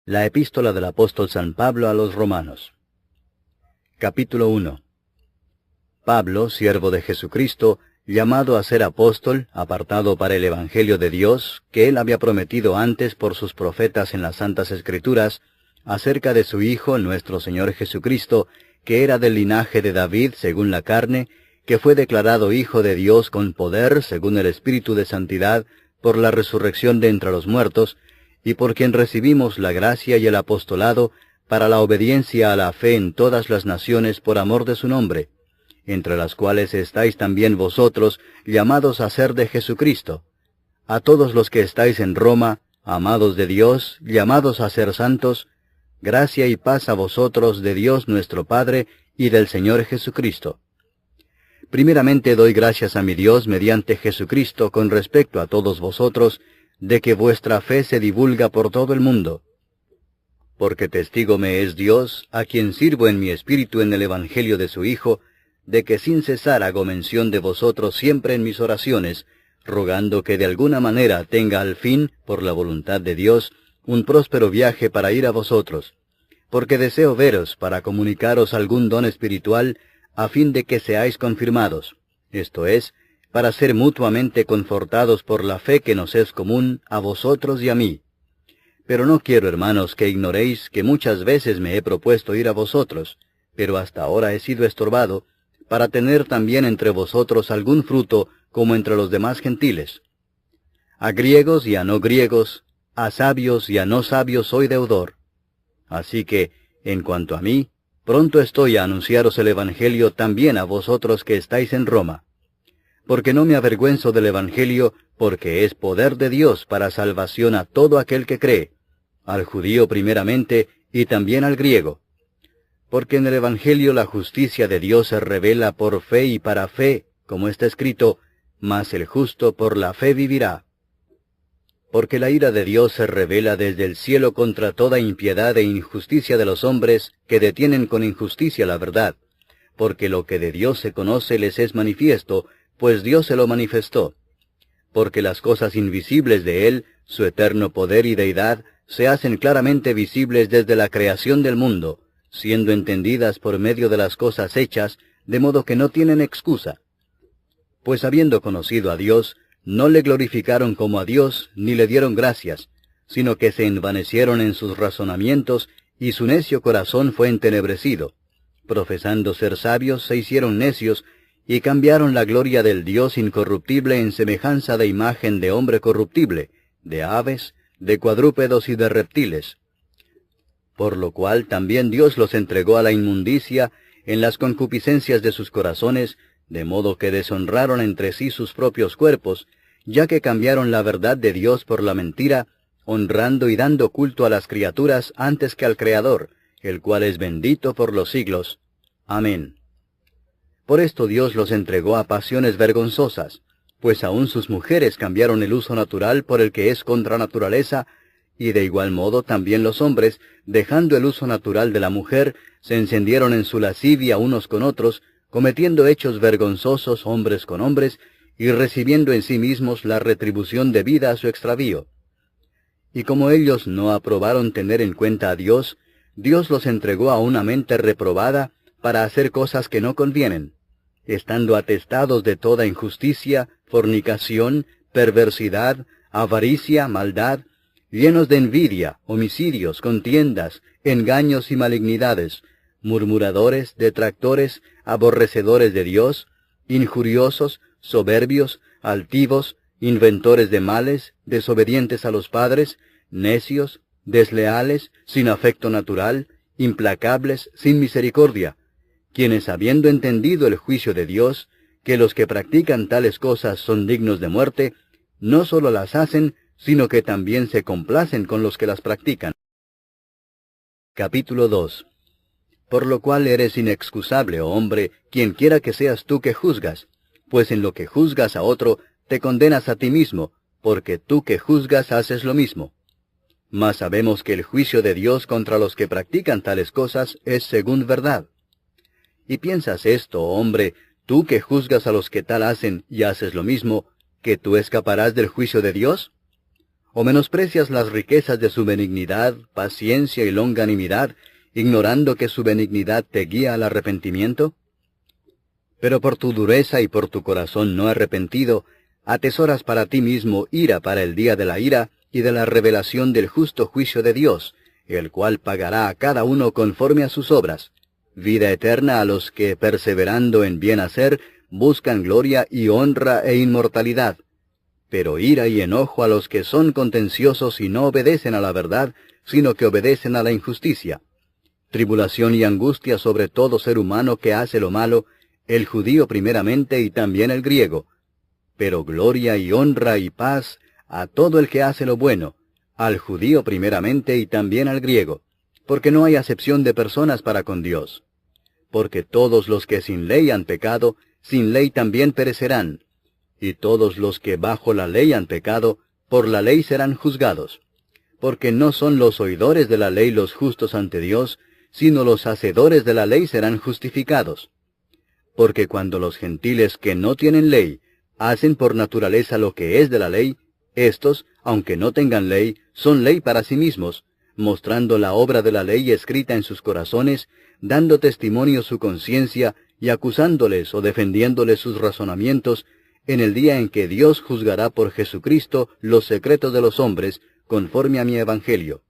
La epístola del apóstol San Pablo a los Romanos. Capítulo 1. Pablo, siervo de Jesucristo, llamado a ser apóstol, apartado para el Evangelio de Dios, que él había prometido antes por sus profetas en las Santas Escrituras, acerca de su Hijo, nuestro Señor Jesucristo, que era del linaje de David según la carne, que fue declarado Hijo de Dios con poder según el Espíritu de Santidad, por la resurrección de entre los muertos, y por quien recibimos la gracia y el apostolado para la obediencia a la fe en todas las naciones por amor de su nombre, entre las cuales estáis también vosotros, llamados a ser de Jesucristo. A todos los que estáis en Roma, amados de Dios, llamados a ser santos, gracia y paz a vosotros de Dios nuestro Padre y del Señor Jesucristo. Primeramente doy gracias a mi Dios mediante Jesucristo con respecto a todos vosotros, de que vuestra fe se divulga por todo el mundo. Porque testigo me es Dios, a quien sirvo en mi espíritu en el Evangelio de su Hijo, de que sin cesar hago mención de vosotros siempre en mis oraciones, rogando que de alguna manera tenga al fin, por la voluntad de Dios, un próspero viaje para ir a vosotros, porque deseo veros para comunicaros algún don espiritual, a fin de que seáis confirmados, esto es, para ser mutuamente confortados por la fe que nos es común a vosotros y a mí. Pero no quiero, hermanos, que ignoréis que muchas veces me he propuesto ir a vosotros, pero hasta ahora he sido estorbado, para tener también entre vosotros algún fruto como entre los demás gentiles. A griegos y a no griegos, a sabios y a no sabios soy deudor. Así que, en cuanto a mí, pronto estoy a anunciaros el Evangelio también a vosotros que estáis en Roma. Porque no me avergüenzo del Evangelio, porque es poder de Dios para salvación a todo aquel que cree, al judío primeramente y también al griego. Porque en el Evangelio la justicia de Dios se revela por fe y para fe, como está escrito, mas el justo por la fe vivirá. Porque la ira de Dios se revela desde el cielo contra toda impiedad e injusticia de los hombres que detienen con injusticia la verdad, porque lo que de Dios se conoce les es manifiesto, pues Dios se lo manifestó. Porque las cosas invisibles de Él, su eterno poder y deidad, se hacen claramente visibles desde la creación del mundo, siendo entendidas por medio de las cosas hechas, de modo que no tienen excusa. Pues habiendo conocido a Dios, no le glorificaron como a Dios, ni le dieron gracias, sino que se envanecieron en sus razonamientos, y su necio corazón fue entenebrecido. Profesando ser sabios, se hicieron necios, y cambiaron la gloria del Dios incorruptible en semejanza de imagen de hombre corruptible, de aves, de cuadrúpedos y de reptiles. Por lo cual también Dios los entregó a la inmundicia en las concupiscencias de sus corazones, de modo que deshonraron entre sí sus propios cuerpos, ya que cambiaron la verdad de Dios por la mentira, honrando y dando culto a las criaturas antes que al Creador, el cual es bendito por los siglos. Amén. Por esto Dios los entregó a pasiones vergonzosas, pues aun sus mujeres cambiaron el uso natural por el que es contra naturaleza, y de igual modo también los hombres, dejando el uso natural de la mujer, se encendieron en su lascivia unos con otros, cometiendo hechos vergonzosos hombres con hombres, y recibiendo en sí mismos la retribución debida a su extravío. Y como ellos no aprobaron tener en cuenta a Dios, Dios los entregó a una mente reprobada para hacer cosas que no convienen, estando atestados de toda injusticia, fornicación, perversidad, avaricia, maldad, llenos de envidia, homicidios, contiendas, engaños y malignidades, murmuradores, detractores, aborrecedores de Dios, injuriosos, soberbios, altivos, inventores de males, desobedientes a los padres, necios, desleales, sin afecto natural, implacables, sin misericordia, quienes habiendo entendido el juicio de Dios, que los que practican tales cosas son dignos de muerte, no sólo las hacen, sino que también se complacen con los que las practican. Capítulo 2. Por lo cual eres inexcusable, oh hombre, quienquiera que seas tú que juzgas, pues en lo que juzgas a otro, te condenas a ti mismo, porque tú que juzgas haces lo mismo. Mas sabemos que el juicio de Dios contra los que practican tales cosas es según verdad. ¿Y piensas esto, oh hombre, tú que juzgas a los que tal hacen y haces lo mismo, que tú escaparás del juicio de Dios? ¿O menosprecias las riquezas de su benignidad, paciencia y longanimidad, ignorando que su benignidad te guía al arrepentimiento? Pero por tu dureza y por tu corazón no arrepentido, atesoras para ti mismo ira para el día de la ira y de la revelación del justo juicio de Dios, el cual pagará a cada uno conforme a sus obras, vida eterna a los que, perseverando en bien hacer, buscan gloria y honra e inmortalidad, pero ira y enojo a los que son contenciosos y no obedecen a la verdad, sino que obedecen a la injusticia. Tribulación y angustia sobre todo ser humano que hace lo malo, el judío primeramente y también el griego, pero gloria y honra y paz a todo el que hace lo bueno, al judío primeramente y también al griego, porque no hay acepción de personas para con Dios. Porque todos los que sin ley han pecado, sin ley también perecerán, y todos los que bajo la ley han pecado, por la ley serán juzgados. Porque no son los oidores de la ley los justos ante Dios, sino los hacedores de la ley serán justificados. Porque cuando los gentiles que no tienen ley, hacen por naturaleza lo que es de la ley, éstos, aunque no tengan ley, son ley para sí mismos, mostrando la obra de la ley escrita en sus corazones, dando testimonio su conciencia, y acusándoles o defendiéndoles sus razonamientos, en el día en que Dios juzgará por Jesucristo los secretos de los hombres, conforme a mi evangelio.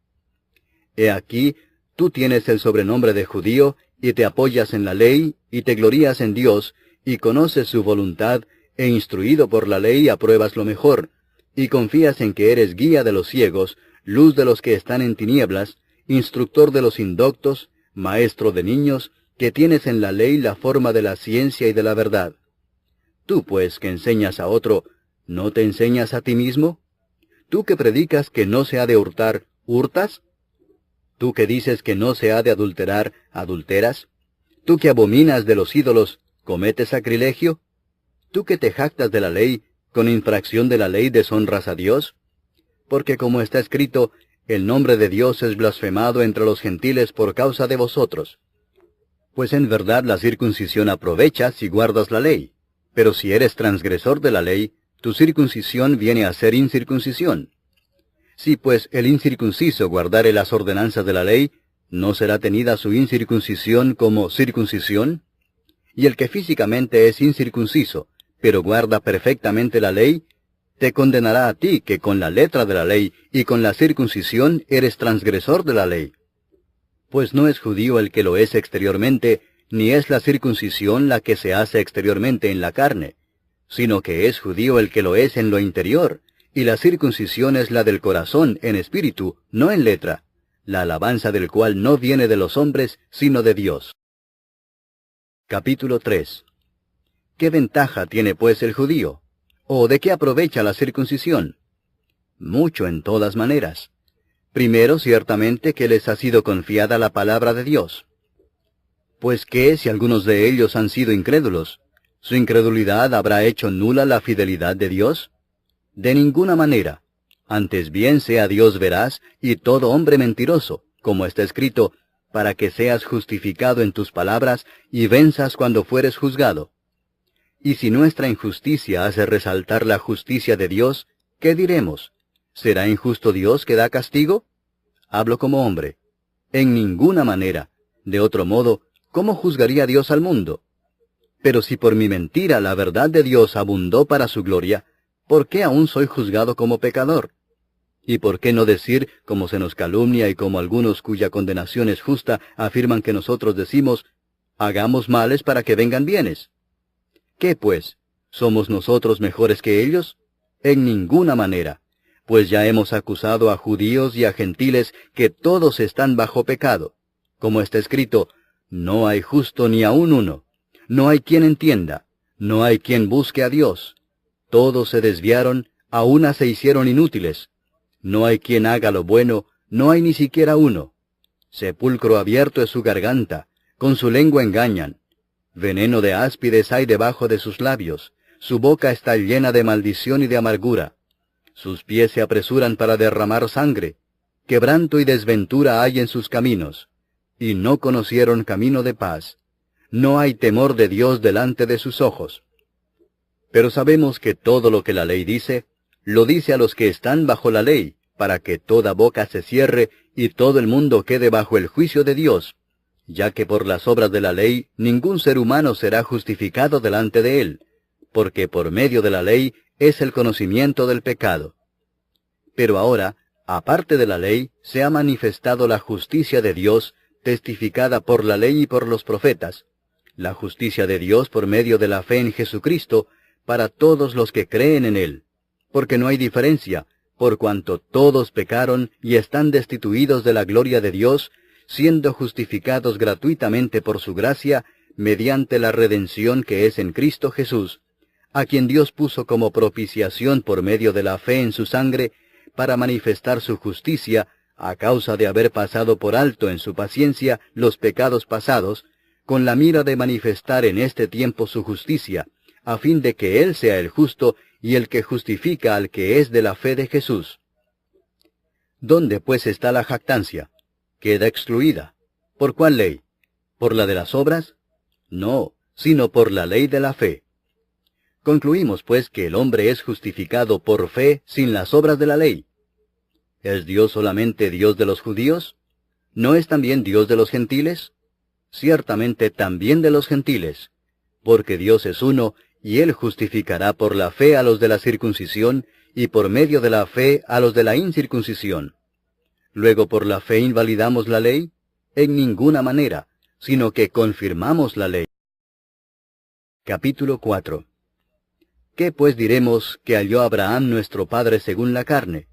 He aquí, tú tienes el sobrenombre de judío, y te apoyas en la ley, y te glorías en Dios, y conoces su voluntad, e instruido por la ley apruebas lo mejor, y confías en que eres guía de los ciegos, luz de los que están en tinieblas, instructor de los indoctos, maestro de niños, que tienes en la ley la forma de la ciencia y de la verdad. Tú, pues, que enseñas a otro, ¿no te enseñas a ti mismo? Tú que predicas que no se ha de hurtar, ¿hurtas? Tú que dices que no se ha de adulterar, ¿adulteras? Tú que abominas de los ídolos, ¿cometes sacrilegio? Tú que te jactas de la ley, ¿con infracción de la ley deshonras a Dios? Porque como está escrito, el nombre de Dios es blasfemado entre los gentiles por causa de vosotros. Pues en verdad la circuncisión aprovecha si guardas la ley. Pero si eres transgresor de la ley, tu circuncisión viene a ser incircuncisión. Si pues el incircunciso guardare las ordenanzas de la ley, ¿no será tenida su incircuncisión como circuncisión? Y el que físicamente es incircunciso, pero guarda perfectamente la ley, te condenará a ti que con la letra de la ley y con la circuncisión eres transgresor de la ley. Pues no es judío el que lo es exteriormente, ni es la circuncisión la que se hace exteriormente en la carne, sino que es judío el que lo es en lo interior, y la circuncisión es la del corazón en espíritu, no en letra, la alabanza del cual no viene de los hombres, sino de Dios. Capítulo 3. ¿Qué ventaja tiene pues el judío? ¿O de qué aprovecha la circuncisión? Mucho en todas maneras. Primero, ciertamente que les ha sido confiada la palabra de Dios. Pues ¿qué si algunos de ellos han sido incrédulos? ¿Su incredulidad habrá hecho nula la fidelidad de Dios? De ninguna manera. Antes bien sea Dios veraz y todo hombre mentiroso, como está escrito, para que seas justificado en tus palabras y venzas cuando fueres juzgado. Y si nuestra injusticia hace resaltar la justicia de Dios, ¿qué diremos? ¿Será injusto Dios que da castigo? Hablo como hombre. En ninguna manera. De otro modo, ¿cómo juzgaría Dios al mundo? Pero si por mi mentira la verdad de Dios abundó para su gloria, ¿por qué aún soy juzgado como pecador? ¿Y por qué no decir, como se nos calumnia y como algunos cuya condenación es justa afirman que nosotros decimos, hagamos males para que vengan bienes? ¿Qué pues? ¿Somos nosotros mejores que ellos? En ninguna manera, pues ya hemos acusado a judíos y a gentiles que todos están bajo pecado. Como está escrito, no hay justo ni aun uno, no hay quien entienda, no hay quien busque a Dios. Todos se desviaron, a una se hicieron inútiles. No hay quien haga lo bueno, no hay ni siquiera uno. Sepulcro abierto es su garganta, con su lengua engañan. Veneno de áspides hay debajo de sus labios, su boca está llena de maldición y de amargura. Sus pies se apresuran para derramar sangre, quebranto y desventura hay en sus caminos, y no conocieron camino de paz. No hay temor de Dios delante de sus ojos. Pero sabemos que todo lo que la ley dice, lo dice a los que están bajo la ley, para que toda boca se cierre y todo el mundo quede bajo el juicio de Dios, ya que por las obras de la ley ningún ser humano será justificado delante de él, porque por medio de la ley es el conocimiento del pecado. Pero ahora, aparte de la ley, se ha manifestado la justicia de Dios, testificada por la ley y por los profetas, la justicia de Dios por medio de la fe en Jesucristo, para todos los que creen en Él, porque no hay diferencia, por cuanto todos pecaron y están destituidos de la gloria de Dios, siendo justificados gratuitamente por su gracia, mediante la redención que es en Cristo Jesús, a quien Dios puso como propiciación por medio de la fe en su sangre, para manifestar su justicia, a causa de haber pasado por alto en su paciencia los pecados pasados, con la mira de manifestar en este tiempo su justicia, a fin de que Él sea el justo y el que justifica al que es de la fe de Jesús. ¿Dónde pues está la jactancia? Queda excluida. ¿Por cuál ley? ¿Por la de las obras? No, sino por la ley de la fe. Concluimos pues que el hombre es justificado por fe sin las obras de la ley. ¿Es Dios solamente Dios de los judíos? ¿No es también Dios de los gentiles? Ciertamente también de los gentiles, porque Dios es uno, y Él justificará por la fe a los de la circuncisión, y por medio de la fe a los de la incircuncisión. Luego, ¿por la fe invalidamos la ley? En ninguna manera, sino que confirmamos la ley. Capítulo 4. ¿Qué pues diremos que halló Abraham nuestro padre según la carne?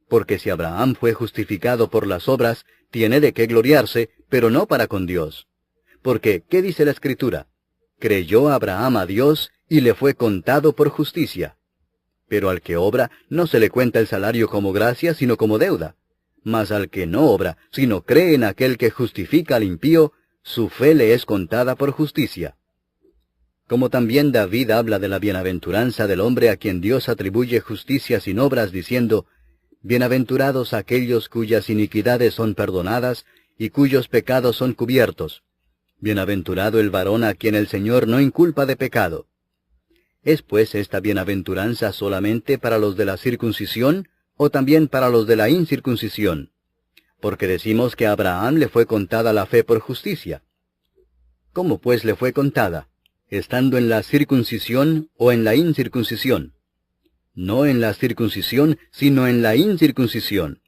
Porque si Abraham fue justificado por las obras, tiene de qué gloriarse, pero no para con Dios. Porque, ¿qué dice la Escritura? Creyó Abraham a Dios, y le fue contado por justicia. Pero al que obra, no se le cuenta el salario como gracia, sino como deuda. Mas al que no obra, sino cree en aquel que justifica al impío, su fe le es contada por justicia. Como también David habla de la bienaventuranza del hombre a quien Dios atribuye justicia sin obras, diciendo, Bienaventurados aquellos cuyas iniquidades son perdonadas, y cuyos pecados son cubiertos. Bienaventurado el varón a quien el Señor no inculpa de pecado. ¿Es pues esta bienaventuranza solamente para los de la circuncisión, o también para los de la incircuncisión? Porque decimos que a Abraham le fue contada la fe por justicia. ¿Cómo pues le fue contada? ¿Estando en la circuncisión o en la incircuncisión? No en la circuncisión, sino en la incircuncisión.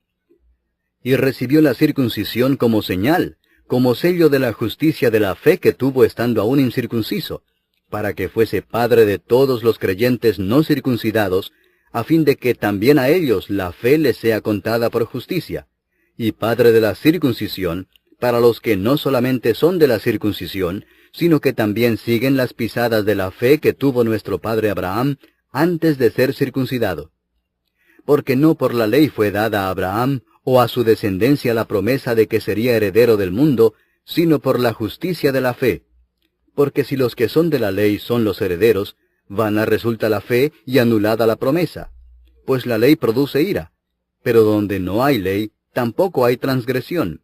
Y recibió la circuncisión como señal, como sello de la justicia de la fe que tuvo estando aún incircunciso, para que fuese padre de todos los creyentes no circuncidados, a fin de que también a ellos la fe les sea contada por justicia, y padre de la circuncisión, para los que no solamente son de la circuncisión, sino que también siguen las pisadas de la fe que tuvo nuestro padre Abraham antes de ser circuncidado. Porque no por la ley fue dada a Abraham o a su descendencia la promesa de que sería heredero del mundo, sino por la justicia de la fe. Porque si los que son de la ley son los herederos, vana resulta la fe y anulada la promesa. Pues la ley produce ira, pero donde no hay ley, tampoco hay transgresión.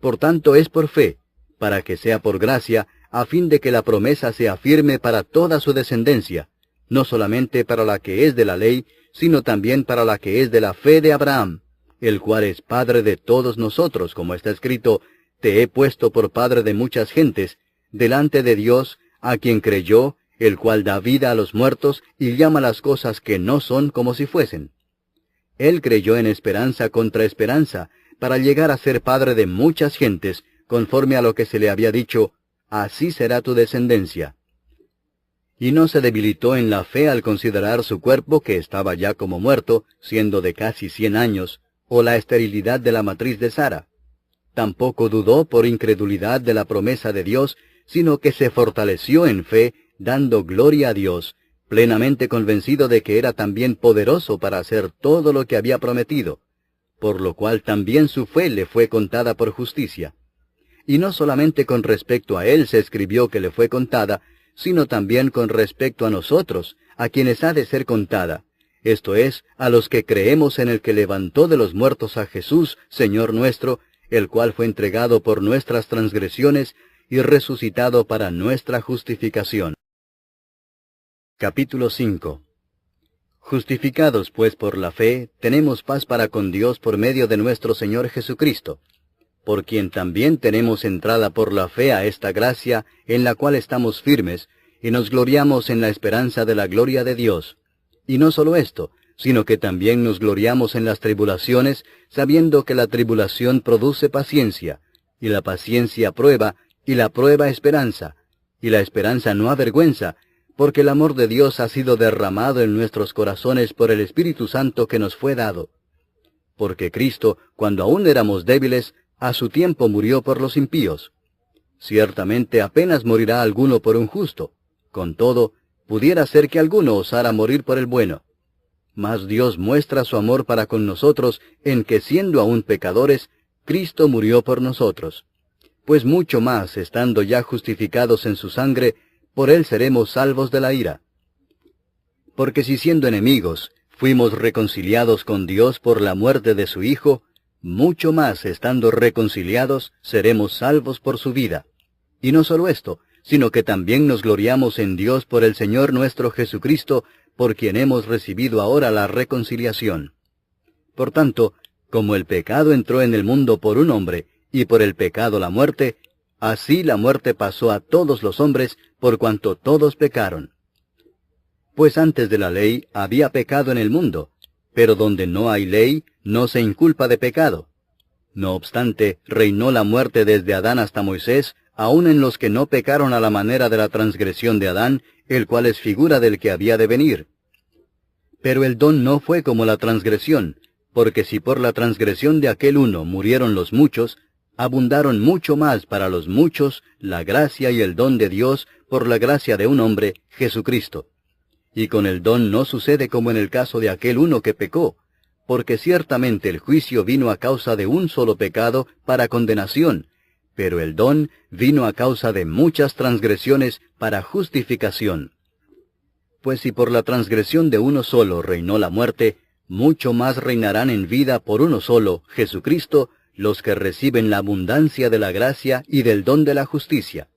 Por tanto es por fe, para que sea por gracia, a fin de que la promesa sea firme para toda su descendencia, no solamente para la que es de la ley, sino también para la que es de la fe de Abraham, el cual es padre de todos nosotros, como está escrito, Te he puesto por padre de muchas gentes, delante de Dios, a quien creyó, el cual da vida a los muertos y llama las cosas que no son como si fuesen. Él creyó en esperanza contra esperanza, para llegar a ser padre de muchas gentes, conforme a lo que se le había dicho, así será tu descendencia. Y no se debilitó en la fe al considerar su cuerpo que estaba ya como muerto, siendo de casi 100 años, o la esterilidad de la matriz de Sara. Tampoco dudó por incredulidad de la promesa de Dios, sino que se fortaleció en fe, dando gloria a Dios, plenamente convencido de que era también poderoso para hacer todo lo que había prometido, por lo cual también su fe le fue contada por justicia. Y no solamente con respecto a él se escribió que le fue contada, sino también con respecto a nosotros, a quienes ha de ser contada, esto es, a los que creemos en el que levantó de los muertos a Jesús, Señor nuestro, el cual fue entregado por nuestras transgresiones y resucitado para nuestra justificación. Capítulo 5. Justificados pues por la fe, tenemos paz para con Dios por medio de nuestro Señor Jesucristo, por quien también tenemos entrada por la fe a esta gracia en la cual estamos firmes, y nos gloriamos en la esperanza de la gloria de Dios. Y no solo esto, sino que también nos gloriamos en las tribulaciones, sabiendo que la tribulación produce paciencia, y la paciencia prueba, y la prueba esperanza, y la esperanza no avergüenza, porque el amor de Dios ha sido derramado en nuestros corazones por el Espíritu Santo que nos fue dado. Porque Cristo, cuando aún éramos débiles, a su tiempo murió por los impíos. Ciertamente apenas morirá alguno por un justo. Con todo, pudiera ser que alguno osara morir por el bueno. Mas Dios muestra su amor para con nosotros en que siendo aún pecadores, Cristo murió por nosotros. Pues mucho más, estando ya justificados en su sangre, por él seremos salvos de la ira. Porque si siendo enemigos, fuimos reconciliados con Dios por la muerte de su Hijo, mucho más, estando reconciliados, seremos salvos por su vida. Y no solo esto, sino que también nos gloriamos en Dios por el Señor nuestro Jesucristo, por quien hemos recibido ahora la reconciliación. Por tanto, como el pecado entró en el mundo por un hombre, y por el pecado la muerte, así la muerte pasó a todos los hombres, por cuanto todos pecaron. Pues antes de la ley había pecado en el mundo, pero donde no hay ley, no se inculpa de pecado. No obstante, reinó la muerte desde Adán hasta Moisés, aun en los que no pecaron a la manera de la transgresión de Adán, el cual es figura del que había de venir. Pero el don no fue como la transgresión, porque si por la transgresión de aquel uno murieron los muchos, abundaron mucho más para los muchos la gracia y el don de Dios por la gracia de un hombre, Jesucristo. Y con el don no sucede como en el caso de aquel uno que pecó, porque ciertamente el juicio vino a causa de un solo pecado para condenación, pero el don vino a causa de muchas transgresiones para justificación. Pues si por la transgresión de uno solo reinó la muerte, mucho más reinarán en vida por uno solo, Jesucristo, los que reciben la abundancia de la gracia y del don de la justicia.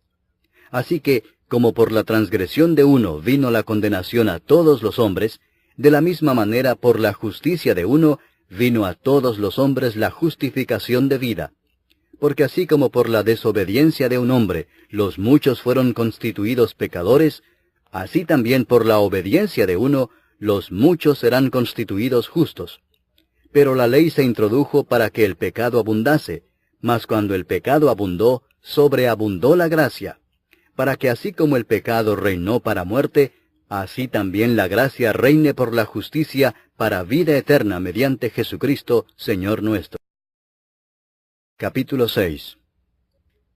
Así que, como por la transgresión de uno vino la condenación a todos los hombres, de la misma manera por la justicia de uno vino a todos los hombres la justificación de vida. Porque así como por la desobediencia de un hombre los muchos fueron constituidos pecadores, así también por la obediencia de uno los muchos serán constituidos justos. Pero la ley se introdujo para que el pecado abundase, mas cuando el pecado abundó, sobreabundó la gracia, para que así como el pecado reinó para muerte, así también la gracia reine por la justicia para vida eterna mediante Jesucristo, Señor nuestro. Capítulo 6.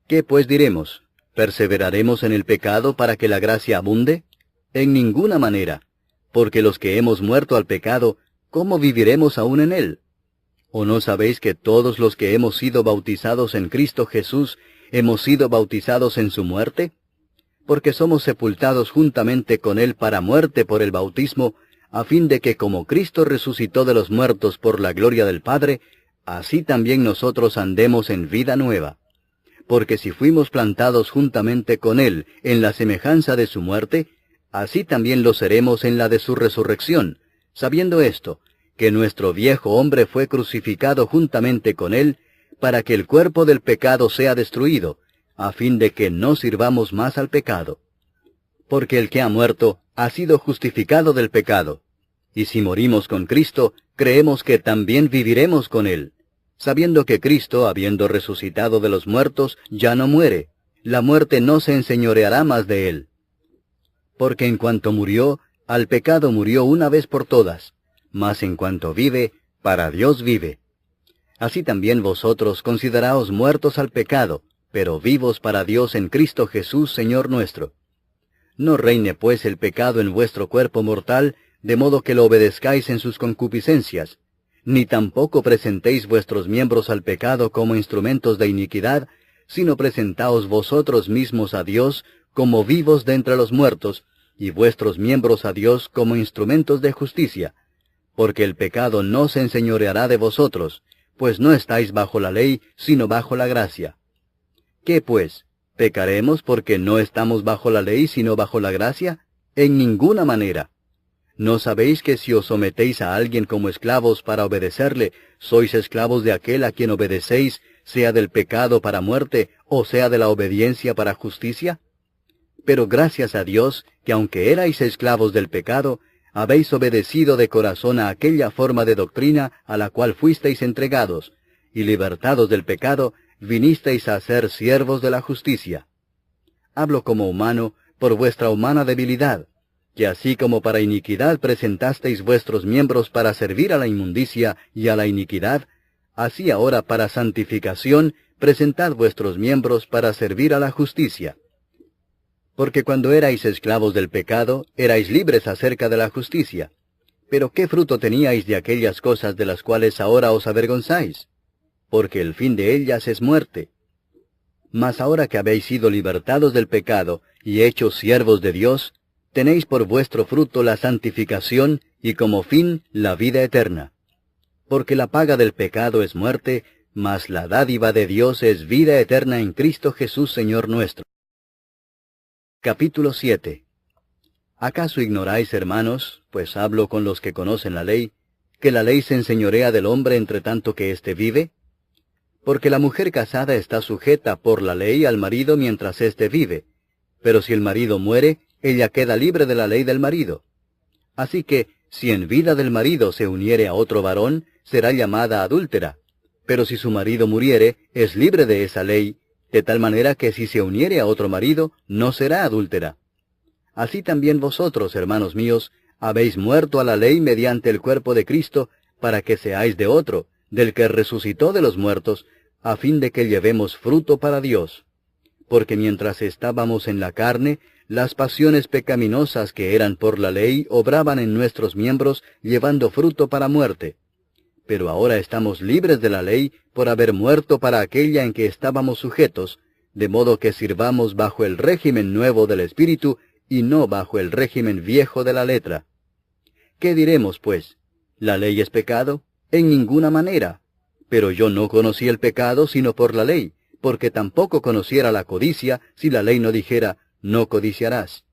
¿Qué pues diremos? ¿Perseveraremos en el pecado para que la gracia abunde? En ninguna manera, porque los que hemos muerto al pecado, ¿cómo viviremos aún en él? ¿O no sabéis que todos los que hemos sido bautizados en Cristo Jesús, hemos sido bautizados en su muerte? Porque somos sepultados juntamente con él para muerte por el bautismo, a fin de que como Cristo resucitó de los muertos por la gloria del Padre, así también nosotros andemos en vida nueva. Porque si fuimos plantados juntamente con él en la semejanza de su muerte, así también lo seremos en la de su resurrección, sabiendo esto, que nuestro viejo hombre fue crucificado juntamente con él, para que el cuerpo del pecado sea destruido, a fin de que no sirvamos más al pecado. Porque el que ha muerto ha sido justificado del pecado. Y si morimos con Cristo, creemos que también viviremos con él, sabiendo que Cristo, habiendo resucitado de los muertos, ya no muere. La muerte no se enseñoreará más de él. Porque en cuanto murió, al pecado murió una vez por todas, mas en cuanto vive, para Dios vive. Así también vosotros consideraos muertos al pecado, pero vivos para Dios en Cristo Jesús, Señor nuestro. No reine pues el pecado en vuestro cuerpo mortal, de modo que lo obedezcáis en sus concupiscencias, ni tampoco presentéis vuestros miembros al pecado como instrumentos de iniquidad, sino presentaos vosotros mismos a Dios como vivos de entre los muertos, y vuestros miembros a Dios como instrumentos de justicia, porque el pecado no se enseñoreará de vosotros, pues no estáis bajo la ley, sino bajo la gracia. ¿Qué pues? ¿Pecaremos porque no estamos bajo la ley, sino bajo la gracia? En ninguna manera. ¿No sabéis que si os sometéis a alguien como esclavos para obedecerle, sois esclavos de aquel a quien obedecéis, sea del pecado para muerte, o sea de la obediencia para justicia? Pero gracias a Dios, que aunque erais esclavos del pecado, habéis obedecido de corazón a aquella forma de doctrina a la cual fuisteis entregados, y libertados del pecado, vinisteis a ser siervos de la justicia. Hablo como humano, por vuestra humana debilidad, que así como para iniquidad presentasteis vuestros miembros para servir a la inmundicia y a la iniquidad, así ahora para santificación presentad vuestros miembros para servir a la justicia. Porque cuando erais esclavos del pecado, erais libres acerca de la justicia. Pero ¿qué fruto teníais de aquellas cosas de las cuales ahora os avergonzáis? Porque el fin de ellas es muerte. Mas ahora que habéis sido libertados del pecado y hechos siervos de Dios, tenéis por vuestro fruto la santificación y como fin la vida eterna. Porque la paga del pecado es muerte, mas la dádiva de Dios es vida eterna en Cristo Jesús Señor nuestro. Capítulo 7. ¿Acaso ignoráis, hermanos, pues hablo con los que conocen la ley, que la ley se enseñorea del hombre entre tanto que éste vive? Porque la mujer casada está sujeta por la ley al marido mientras éste vive, pero si el marido muere, ella queda libre de la ley del marido. Así que, si en vida del marido se uniere a otro varón, será llamada adúltera, pero si su marido muriere, es libre de esa ley, de tal manera que si se uniere a otro marido, no será adúltera. Así también vosotros, hermanos míos, habéis muerto a la ley mediante el cuerpo de Cristo, para que seáis de otro, del que resucitó de los muertos, a fin de que llevemos fruto para Dios. Porque mientras estábamos en la carne, las pasiones pecaminosas que eran por la ley obraban en nuestros miembros, llevando fruto para muerte. Pero ahora estamos libres de la ley por haber muerto para aquella en que estábamos sujetos, de modo que sirvamos bajo el régimen nuevo del Espíritu y no bajo el régimen viejo de la letra. ¿Qué diremos, pues? ¿La ley es pecado? En ninguna manera. Pero yo no conocí el pecado sino por la ley, porque tampoco conociera la codicia si la ley no dijera, no codiciarás.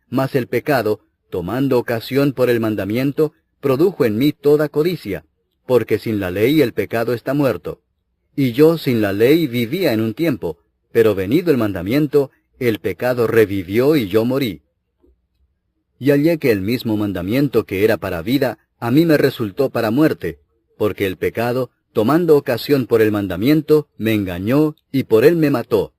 Mas el pecado, tomando ocasión por el mandamiento, produjo en mí toda codicia, porque sin la ley el pecado está muerto. Y yo sin la ley vivía en un tiempo, pero venido el mandamiento, el pecado revivió y yo morí. Y hallé que el mismo mandamiento que era para vida, a mí me resultó para muerte, porque el pecado, tomando ocasión por el mandamiento, me engañó y por él me mató.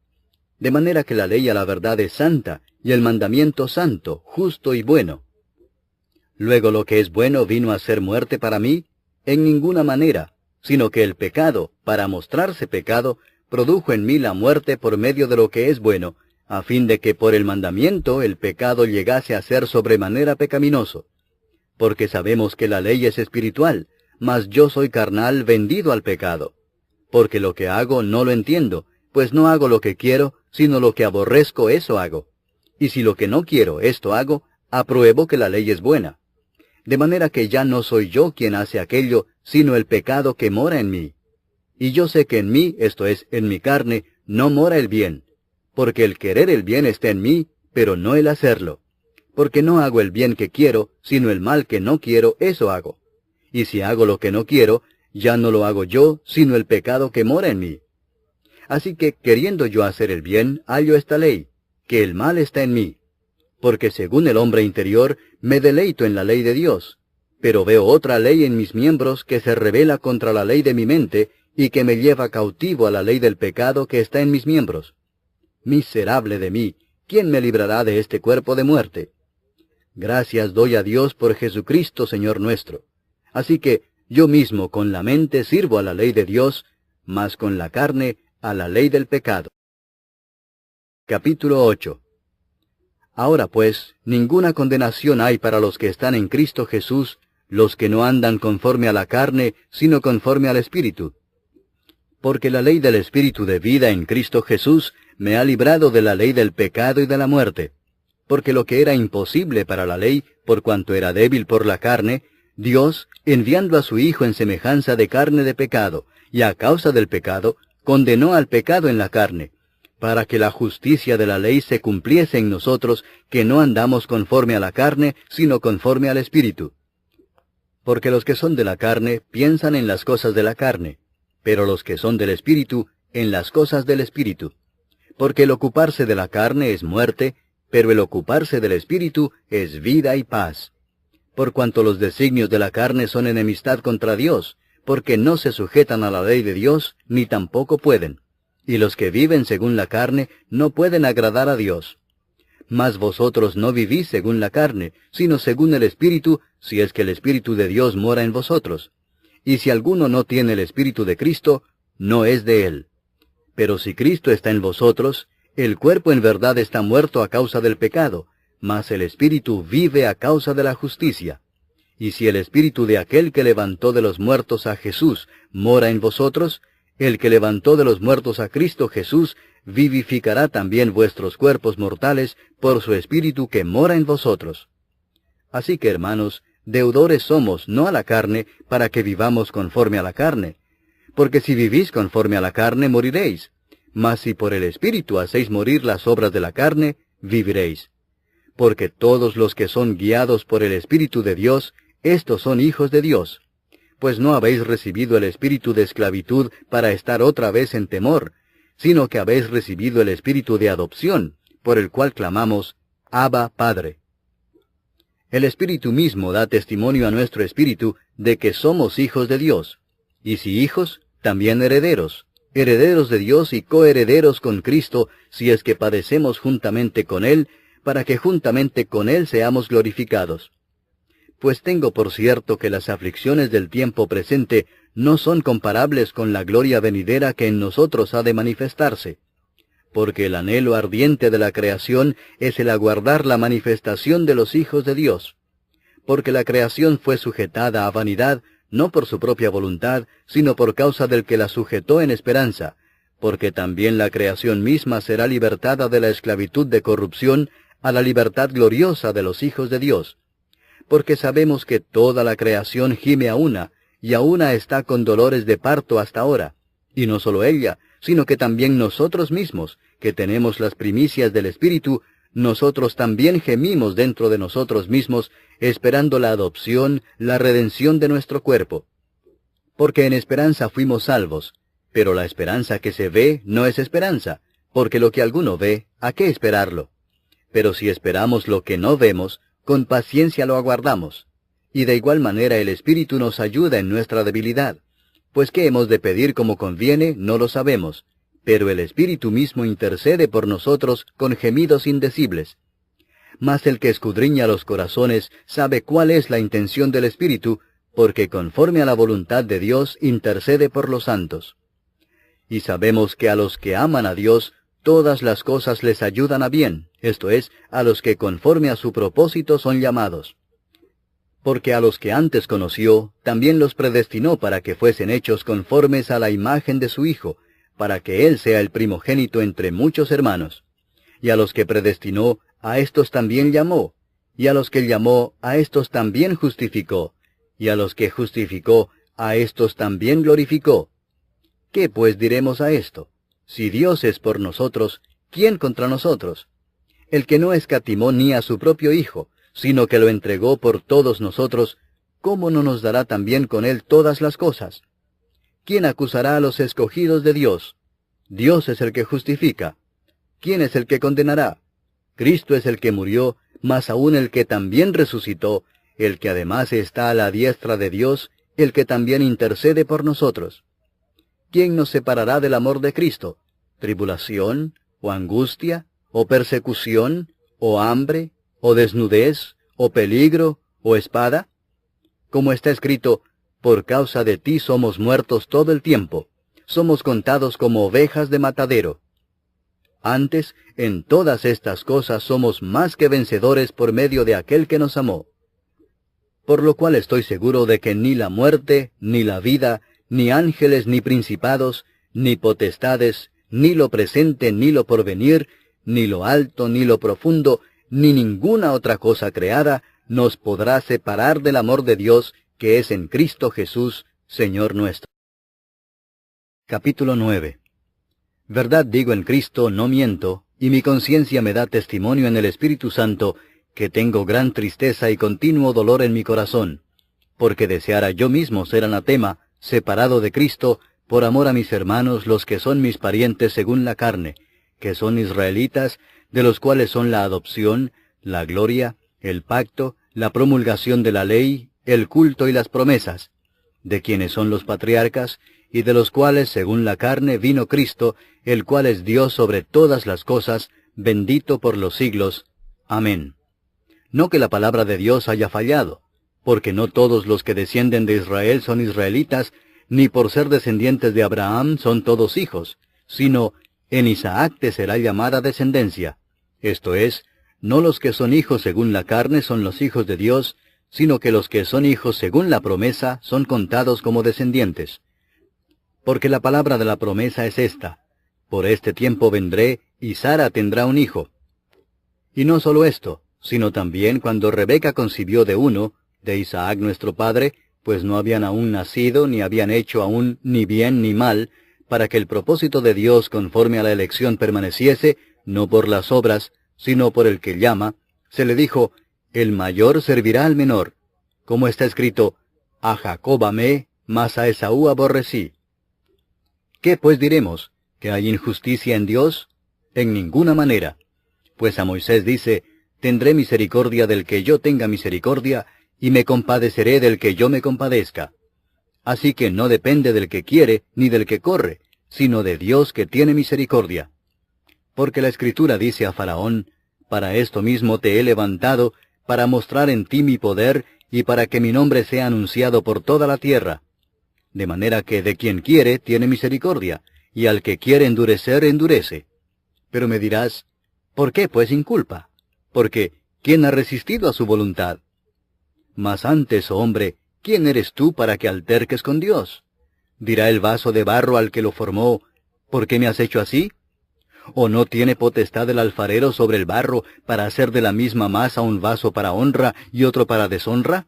De manera que la ley a la verdad es santa, y el mandamiento santo, justo y bueno. Luego lo que es bueno vino a ser muerte para mí, en ninguna manera, sino que el pecado, para mostrarse pecado, produjo en mí la muerte por medio de lo que es bueno, a fin de que por el mandamiento el pecado llegase a ser sobremanera pecaminoso. Porque sabemos que la ley es espiritual, mas yo soy carnal vendido al pecado. Porque lo que hago no lo entiendo, pues no hago lo que quiero, sino lo que aborrezco eso hago. Y si lo que no quiero esto hago, apruebo que la ley es buena. De manera que ya no soy yo quien hace aquello, sino el pecado que mora en mí. Y yo sé que en mí, esto es, en mi carne, no mora el bien. Porque el querer el bien está en mí, pero no el hacerlo. Porque no hago el bien que quiero, sino el mal que no quiero, eso hago. Y si hago lo que no quiero, ya no lo hago yo, sino el pecado que mora en mí. Así que, queriendo yo hacer el bien, hallo esta ley, que el mal está en mí. Porque según el hombre interior, me deleito en la ley de Dios. Pero veo otra ley en mis miembros que se rebela contra la ley de mi mente, y que me lleva cautivo a la ley del pecado que está en mis miembros. Miserable de mí, ¿quién me librará de este cuerpo de muerte? Gracias doy a Dios por Jesucristo, Señor nuestro. Así que, yo mismo con la mente sirvo a la ley de Dios, mas con la carne a la ley del pecado. Capítulo 8. Ahora pues, ninguna condenación hay para los que están en Cristo Jesús, los que no andan conforme a la carne, sino conforme al Espíritu. Porque la ley del Espíritu de vida en Cristo Jesús me ha librado de la ley del pecado y de la muerte. Porque lo que era imposible para la ley, por cuanto era débil por la carne, Dios, enviando a su Hijo en semejanza de carne de pecado, y a causa del pecado, condenó al pecado en la carne, para que la justicia de la ley se cumpliese en nosotros, que no andamos conforme a la carne, sino conforme al Espíritu. Porque los que son de la carne piensan en las cosas de la carne, pero los que son del Espíritu, en las cosas del Espíritu. Porque el ocuparse de la carne es muerte, pero el ocuparse del Espíritu es vida y paz. Por cuanto los designios de la carne son enemistad contra Dios, porque no se sujetan a la ley de Dios, ni tampoco pueden. Y los que viven según la carne no pueden agradar a Dios. Mas vosotros no vivís según la carne, sino según el Espíritu, si es que el Espíritu de Dios mora en vosotros. Y si alguno no tiene el Espíritu de Cristo, no es de él. Pero si Cristo está en vosotros, el cuerpo en verdad está muerto a causa del pecado, mas el Espíritu vive a causa de la justicia. Y si el Espíritu de aquel que levantó de los muertos a Jesús mora en vosotros, el que levantó de los muertos a Cristo Jesús vivificará también vuestros cuerpos mortales por su Espíritu que mora en vosotros. Así que, hermanos, deudores somos, no a la carne, para que vivamos conforme a la carne. Porque si vivís conforme a la carne, moriréis. Mas si por el Espíritu hacéis morir las obras de la carne, viviréis. Porque todos los que son guiados por el Espíritu de Dios, estos son hijos de Dios. Pues no habéis recibido el espíritu de esclavitud para estar otra vez en temor, sino que habéis recibido el espíritu de adopción, por el cual clamamos, Abba, Padre. El Espíritu mismo da testimonio a nuestro espíritu de que somos hijos de Dios, y si hijos, también herederos, herederos de Dios y coherederos con Cristo, si es que padecemos juntamente con Él, para que juntamente con Él seamos glorificados. Pues tengo por cierto que las aflicciones del tiempo presente no son comparables con la gloria venidera que en nosotros ha de manifestarse. Porque el anhelo ardiente de la creación es el aguardar la manifestación de los hijos de Dios. Porque la creación fue sujetada a vanidad, no por su propia voluntad, sino por causa del que la sujetó en esperanza, porque también la creación misma será libertada de la esclavitud de corrupción a la libertad gloriosa de los hijos de Dios. Porque sabemos que toda la creación gime a una, y a una está con dolores de parto hasta ahora. Y no solo ella, sino que también nosotros mismos, que tenemos las primicias del Espíritu, nosotros también gemimos dentro de nosotros mismos, esperando la adopción, la redención de nuestro cuerpo. Porque en esperanza fuimos salvos, pero la esperanza que se ve no es esperanza, porque lo que alguno ve, ¿a qué esperarlo? Pero si esperamos lo que no vemos, con paciencia lo aguardamos. Y de igual manera el Espíritu nos ayuda en nuestra debilidad. Pues qué hemos de pedir como conviene, no lo sabemos. Pero el Espíritu mismo intercede por nosotros con gemidos indecibles. Mas el que escudriña los corazones sabe cuál es la intención del Espíritu, porque conforme a la voluntad de Dios intercede por los santos. Y sabemos que a los que aman a Dios, todas las cosas les ayudan a bien, esto es, a los que conforme a su propósito son llamados. Porque a los que antes conoció, también los predestinó para que fuesen hechos conformes a la imagen de su Hijo, para que Él sea el primogénito entre muchos hermanos. Y a los que predestinó, a éstos también llamó, y a los que llamó, a éstos también justificó, y a los que justificó, a éstos también glorificó. ¿Qué pues diremos a esto? Si Dios es por nosotros, ¿quién contra nosotros? El que no escatimó ni a su propio Hijo, sino que lo entregó por todos nosotros, ¿cómo no nos dará también con Él todas las cosas? ¿Quién acusará a los escogidos de Dios? Dios es el que justifica. ¿Quién es el que condenará? Cristo es el que murió, mas aún el que también resucitó, el que además está a la diestra de Dios, el que también intercede por nosotros. ¿Quién nos separará del amor de Cristo? ¿Tribulación, o angustia, o persecución, o hambre, o desnudez, o peligro, o espada? Como está escrito, por causa de ti somos muertos todo el tiempo, somos contados como ovejas de matadero. Antes, en todas estas cosas somos más que vencedores por medio de aquel que nos amó. Por lo cual estoy seguro de que ni la muerte, ni la vida, ni ángeles, ni principados, ni potestades, ni lo presente, ni lo porvenir, ni lo alto, ni lo profundo, ni ninguna otra cosa creada, nos podrá separar del amor de Dios, que es en Cristo Jesús, Señor nuestro. Capítulo 9. Verdad digo en Cristo, no miento, y mi conciencia me da testimonio en el Espíritu Santo, que tengo gran tristeza y continuo dolor en mi corazón, porque deseara yo mismo ser anatema, separado de Cristo, por amor a mis hermanos, los que son mis parientes según la carne, que son israelitas, de los cuales son la adopción, la gloria, el pacto, la promulgación de la ley, el culto y las promesas, de quienes son los patriarcas, y de los cuales, según la carne, vino Cristo, el cual es Dios sobre todas las cosas, bendito por los siglos. Amén. No que la palabra de Dios haya fallado, porque no todos los que descienden de Israel son israelitas, ni por ser descendientes de Abraham son todos hijos, sino en Isaac te será llamada descendencia. Esto es, no los que son hijos según la carne son los hijos de Dios, sino que los que son hijos según la promesa son contados como descendientes. Porque la palabra de la promesa es esta: por este tiempo vendré, y Sara tendrá un hijo. Y no solo esto, sino también cuando Rebeca concibió de uno, de Isaac nuestro padre, pues no habían aún nacido, ni habían hecho aún ni bien ni mal, para que el propósito de Dios conforme a la elección permaneciese, no por las obras, sino por el que llama, se le dijo: el mayor servirá al menor. Como está escrito: a Jacob amé, mas a Esaú aborrecí. ¿Qué pues diremos? ¿Que hay injusticia en Dios? En ninguna manera. Pues a Moisés dice: tendré misericordia del que yo tenga misericordia, y me compadeceré del que yo me compadezca. Así que no depende del que quiere, ni del que corre, sino de Dios que tiene misericordia. Porque la Escritura dice a Faraón: para esto mismo te he levantado, para mostrar en ti mi poder, y para que mi nombre sea anunciado por toda la tierra. De manera que de quien quiere tiene misericordia, y al que quiere endurecer, endurece. Pero me dirás: ¿por qué pues inculpa? Porque ¿quién ha resistido a su voluntad? Mas antes, oh hombre, ¿quién eres tú para que alterques con Dios? Dirá el vaso de barro al que lo formó: ¿por qué me has hecho así? ¿O no tiene potestad el alfarero sobre el barro para hacer de la misma masa un vaso para honra y otro para deshonra?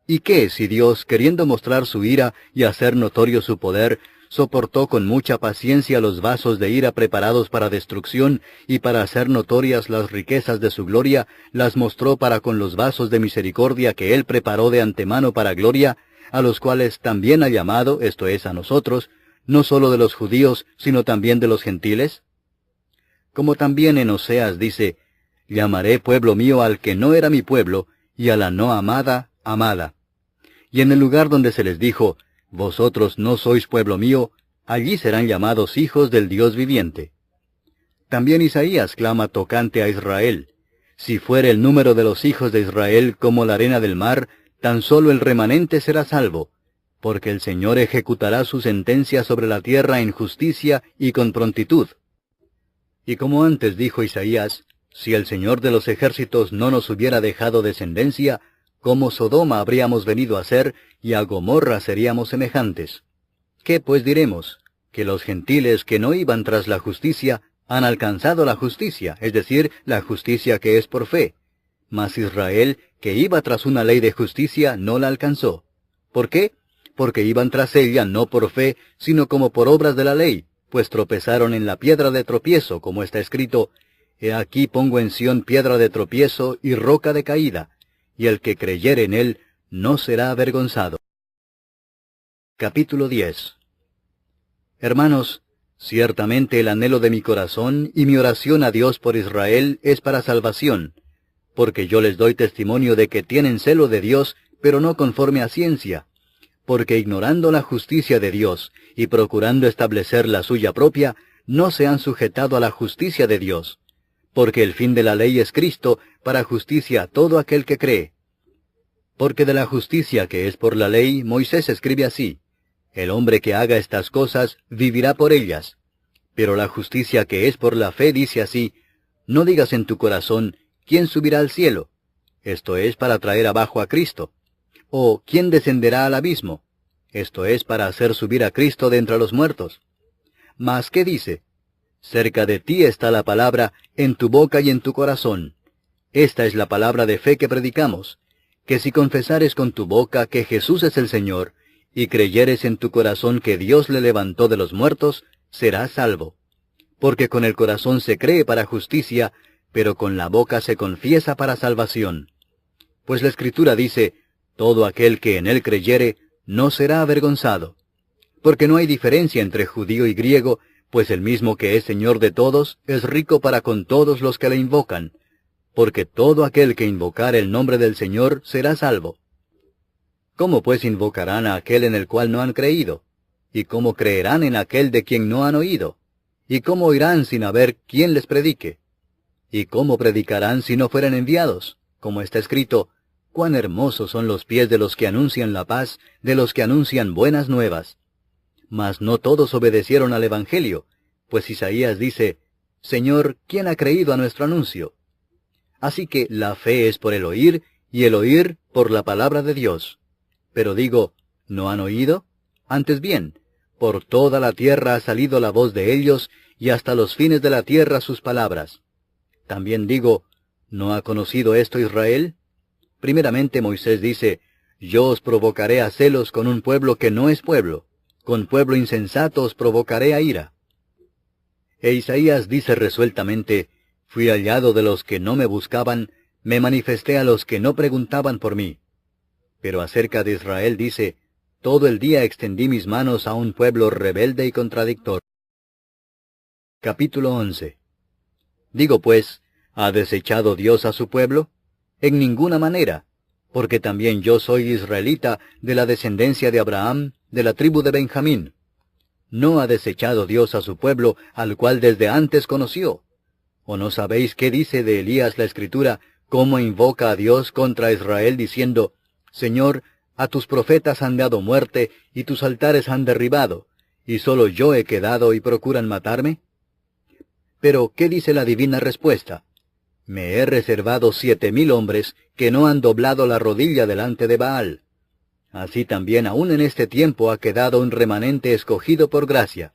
¿Y qué si Dios, queriendo mostrar su ira y hacer notorio su poder, soportó con mucha paciencia los vasos de ira preparados para destrucción, y para hacer notorias las riquezas de su gloria, las mostró para con los vasos de misericordia que Él preparó de antemano para gloria, a los cuales también ha llamado, esto es, a nosotros, no sólo de los judíos, sino también de los gentiles? Como también en Oseas dice: llamaré pueblo mío al que no era mi pueblo, y a la no amada, amada. Y en el lugar donde se les dijo: vosotros no sois pueblo mío, allí serán llamados hijos del Dios viviente. También Isaías clama tocante a Israel: si fuere el número de los hijos de Israel como la arena del mar, tan solo el remanente será salvo, porque el Señor ejecutará su sentencia sobre la tierra en justicia y con prontitud. Y como antes dijo Isaías: si el Señor de los ejércitos no nos hubiera dejado descendencia, como Sodoma habríamos venido a ser, y a Gomorra seríamos semejantes. ¿Qué pues diremos? Que los gentiles que no iban tras la justicia han alcanzado la justicia, es decir, la justicia que es por fe. Mas Israel, que iba tras una ley de justicia, no la alcanzó. ¿Por qué? Porque iban tras ella no por fe, sino como por obras de la ley, pues tropezaron en la piedra de tropiezo, como está escrito: he aquí pongo en Sión piedra de tropiezo y roca de caída, y el que creyere en él no será avergonzado. Capítulo 10. Hermanos, ciertamente el anhelo de mi corazón y mi oración a Dios por Israel es para salvación, porque yo les doy testimonio de que tienen celo de Dios, pero no conforme a ciencia, porque ignorando la justicia de Dios y procurando establecer la suya propia, no se han sujetado a la justicia de Dios, porque el fin de la ley es Cristo, para justicia a todo aquel que cree. Porque de la justicia que es por la ley, Moisés escribe así: el hombre que haga estas cosas vivirá por ellas. Pero la justicia que es por la fe dice así: no digas en tu corazón: ¿quién subirá al cielo? Esto es para traer abajo a Cristo. O ¿quién descenderá al abismo? Esto es para hacer subir a Cristo de entre los muertos. Mas ¿qué dice? Cerca de ti está la palabra, en tu boca y en tu corazón. Esta es la palabra de fe que predicamos: que si confesares con tu boca que Jesús es el Señor, y creyeres en tu corazón que Dios le levantó de los muertos, serás salvo. porque con el corazón se cree para justicia, pero con la boca se confiesa para salvación. Pues la Escritura dice, todo aquel que en él creyere, no será avergonzado. Porque no hay diferencia entre judío y griego, pues el mismo que es Señor de todos, es rico para con todos los que le invocan. Porque todo aquel que invocare el nombre del Señor será salvo. ¿Cómo pues invocarán a aquel en el cual no han creído? ¿Y cómo creerán en aquel de quien no han oído? ¿Y cómo oirán sin haber quien les predique? ¿Y cómo predicarán si no fueren enviados? Como está escrito, cuán hermosos son los pies de los que anuncian la paz, de los que anuncian buenas nuevas. Mas no todos obedecieron al Evangelio, pues Isaías dice, Señor, ¿quién ha creído a nuestro anuncio? Así que la fe es por el oír, y el oír por la palabra de Dios. Pero digo, ¿no han oído? Antes bien, por toda la tierra ha salido la voz de ellos, y hasta los fines de la tierra sus palabras. También digo, ¿no ha conocido esto Israel? Primeramente Moisés dice, yo os provocaré a celos con un pueblo que no es pueblo, con pueblo insensato os provocaré a ira. E Isaías dice resueltamente, fui hallado de los que no me buscaban, me manifesté a los que no preguntaban por mí. Pero acerca de Israel dice, todo el día extendí mis manos a un pueblo rebelde y contradictor. Capítulo 11. Digo pues, ¿ha desechado Dios a su pueblo? En ninguna manera, porque también yo soy israelita de la descendencia de Abraham, de la tribu de Benjamín. ¿No ha desechado Dios a su pueblo, al cual desde antes conoció? ¿O no sabéis qué dice de Elías la Escritura, cómo invoca a Dios contra Israel, diciendo, Señor, a tus profetas han dado muerte, y tus altares han derribado, y solo yo he quedado y procuran matarme? Pero, ¿qué dice la divina respuesta? Me he reservado 7,000 hombres que no han doblado la rodilla delante de Baal. Así también aún en este tiempo ha quedado un remanente escogido por gracia.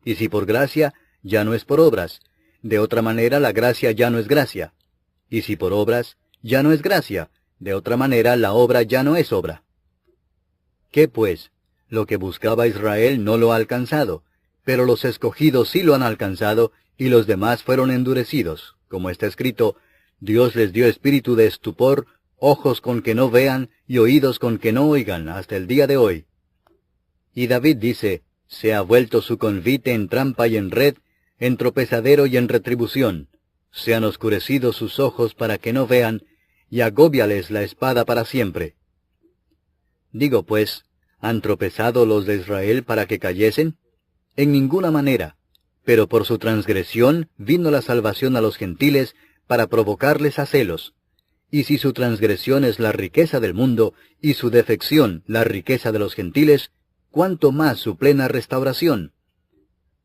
Y si por gracia, ya no es por obras. De otra manera la gracia ya no es gracia. Y si por obras, ya no es gracia. De otra manera la obra ya no es obra. ¿Qué pues? Lo que buscaba Israel no lo ha alcanzado, pero los escogidos sí lo han alcanzado, y los demás fueron endurecidos. Como está escrito, Dios les dio espíritu de estupor, ojos con que no vean, y oídos con que no oigan, hasta el día de hoy. Y David dice, se ha vuelto su convite en trampa y en red, en tropezadero y en retribución. Se han oscurecido sus ojos para que no vean, y agóbiales la espada para siempre. Digo pues, ¿han tropezado los de Israel para que cayesen? En ninguna manera, pero por su transgresión vino la salvación a los gentiles para provocarles a celos. Y si su transgresión es la riqueza del mundo, y su defección la riqueza de los gentiles, ¿cuánto más su plena restauración?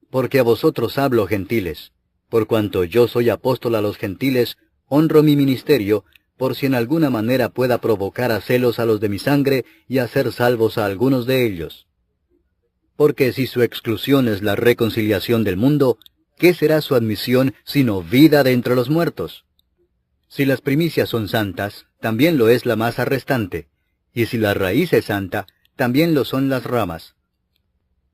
Porque a vosotros hablo, gentiles, por cuanto yo soy apóstol a los gentiles, honro mi ministerio, por si en alguna manera pueda provocar a celos a los de mi sangre, y hacer salvos a algunos de ellos. Porque si su exclusión es la reconciliación del mundo, ¿qué será su admisión sino vida de entre los muertos? Si las primicias son santas, también lo es la masa restante, y si la raíz es santa, también lo son las ramas.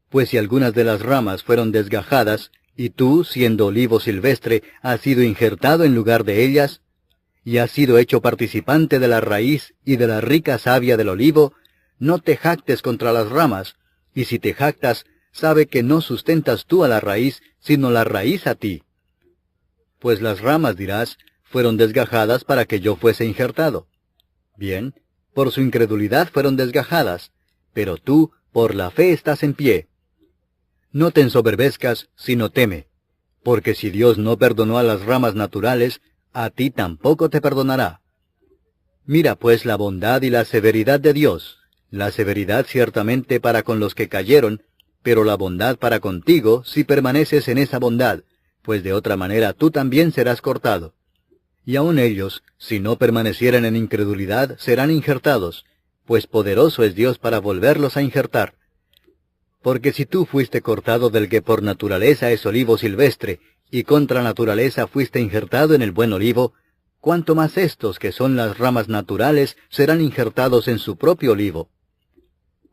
Pues si algunas de las ramas fueron desgajadas, y tú, siendo olivo silvestre, has sido injertado en lugar de ellas, y has sido hecho participante de la raíz y de la rica savia del olivo, no te jactes contra las ramas, y si te jactas, sabe que no sustentas tú a la raíz, sino la raíz a ti. Pues las ramas, dirás, fueron desgajadas para que yo fuese injertado. Bien, por su incredulidad fueron desgajadas, pero tú, por la fe estás en pie. No te ensoberbezcas, sino teme, porque si Dios no perdonó a las ramas naturales, a ti tampoco te perdonará. Mira pues la bondad y la severidad de Dios, la severidad ciertamente para con los que cayeron, pero la bondad para contigo si permaneces en esa bondad, pues de otra manera tú también serás cortado. Y aun ellos, si no permanecieren en incredulidad, serán injertados, pues poderoso es Dios para volverlos a injertar. Porque si tú fuiste cortado del que por naturaleza es olivo silvestre, y contra naturaleza fuiste injertado en el buen olivo, cuánto más estos que son las ramas naturales serán injertados en su propio olivo.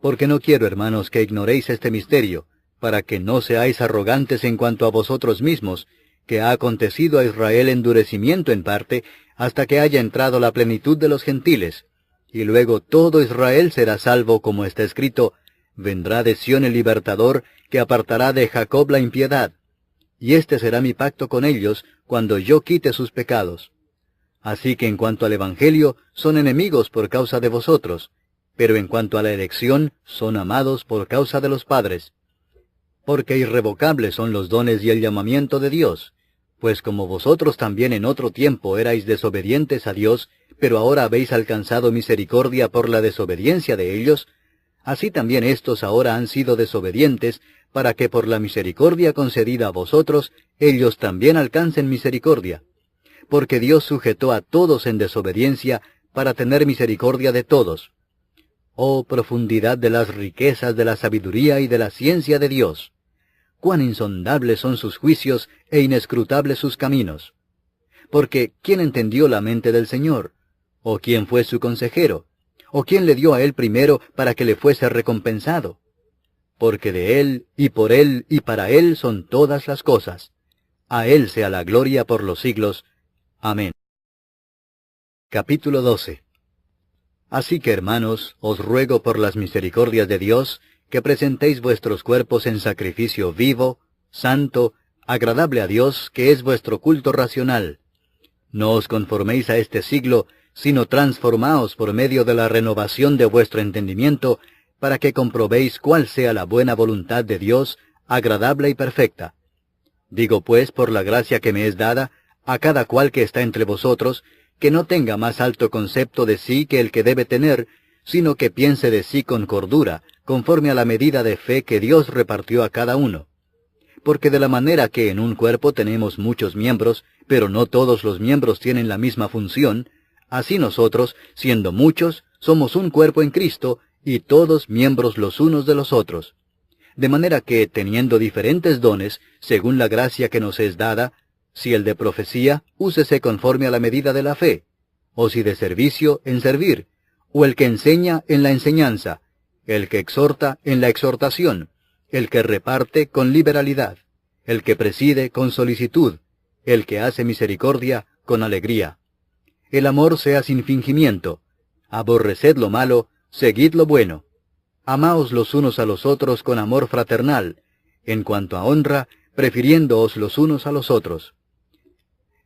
Porque no quiero, hermanos, que ignoréis este misterio, para que no seáis arrogantes en cuanto a vosotros mismos, que ha acontecido a Israel endurecimiento en parte, hasta que haya entrado la plenitud de los gentiles. Y luego todo Israel será salvo, como está escrito, vendrá de Sión el libertador, que apartará de Jacob la impiedad. Y este será mi pacto con ellos, cuando yo quite sus pecados. Así que en cuanto al Evangelio, son enemigos por causa de vosotros, pero en cuanto a la elección, son amados por causa de los padres. Porque irrevocables son los dones y el llamamiento de Dios, pues como vosotros también en otro tiempo erais desobedientes a Dios, pero ahora habéis alcanzado misericordia por la desobediencia de ellos, así también éstos ahora han sido desobedientes, para que por la misericordia concedida a vosotros, ellos también alcancen misericordia. Porque Dios sujetó a todos en desobediencia, para tener misericordia de todos. Oh profundidad de las riquezas de la sabiduría y de la ciencia de Dios. Cuán insondables son sus juicios e inescrutables sus caminos. Porque ¿quién entendió la mente del Señor? ¿O quién fue su consejero? ¿O quién le dio a él primero para que le fuese recompensado? Porque de él, y para él son todas las cosas. A él sea la gloria por los siglos. Amén. Capítulo 12. Así que, hermanos, os ruego por las misericordias de Dios, que presentéis vuestros cuerpos en sacrificio vivo, santo, agradable a Dios, que es vuestro culto racional. No os conforméis a este siglo, sino transformaos por medio de la renovación de vuestro entendimiento, para que comprobéis cuál sea la buena voluntad de Dios, agradable y perfecta. Digo pues, por la gracia que me es dada, a cada cual que está entre vosotros, que no tenga más alto concepto de sí que el que debe tener, sino que piense de sí con cordura, conforme a la medida de fe que Dios repartió a cada uno. Porque de la manera que en un cuerpo tenemos muchos miembros, pero no todos los miembros tienen la misma función, así nosotros, siendo muchos, somos un cuerpo en Cristo, y todos miembros los unos de los otros. De manera que, teniendo diferentes dones, según la gracia que nos es dada, si el de profecía, úsese conforme a la medida de la fe, o si de servicio, en servir, o el que enseña, en la enseñanza, el que exhorta, en la exhortación, el que reparte, con liberalidad, el que preside, con solicitud, el que hace misericordia, con alegría. El amor sea sin fingimiento, aborreced lo malo, seguid lo bueno. Amaos los unos a los otros con amor fraternal, en cuanto a honra, prefiriéndoos los unos a los otros.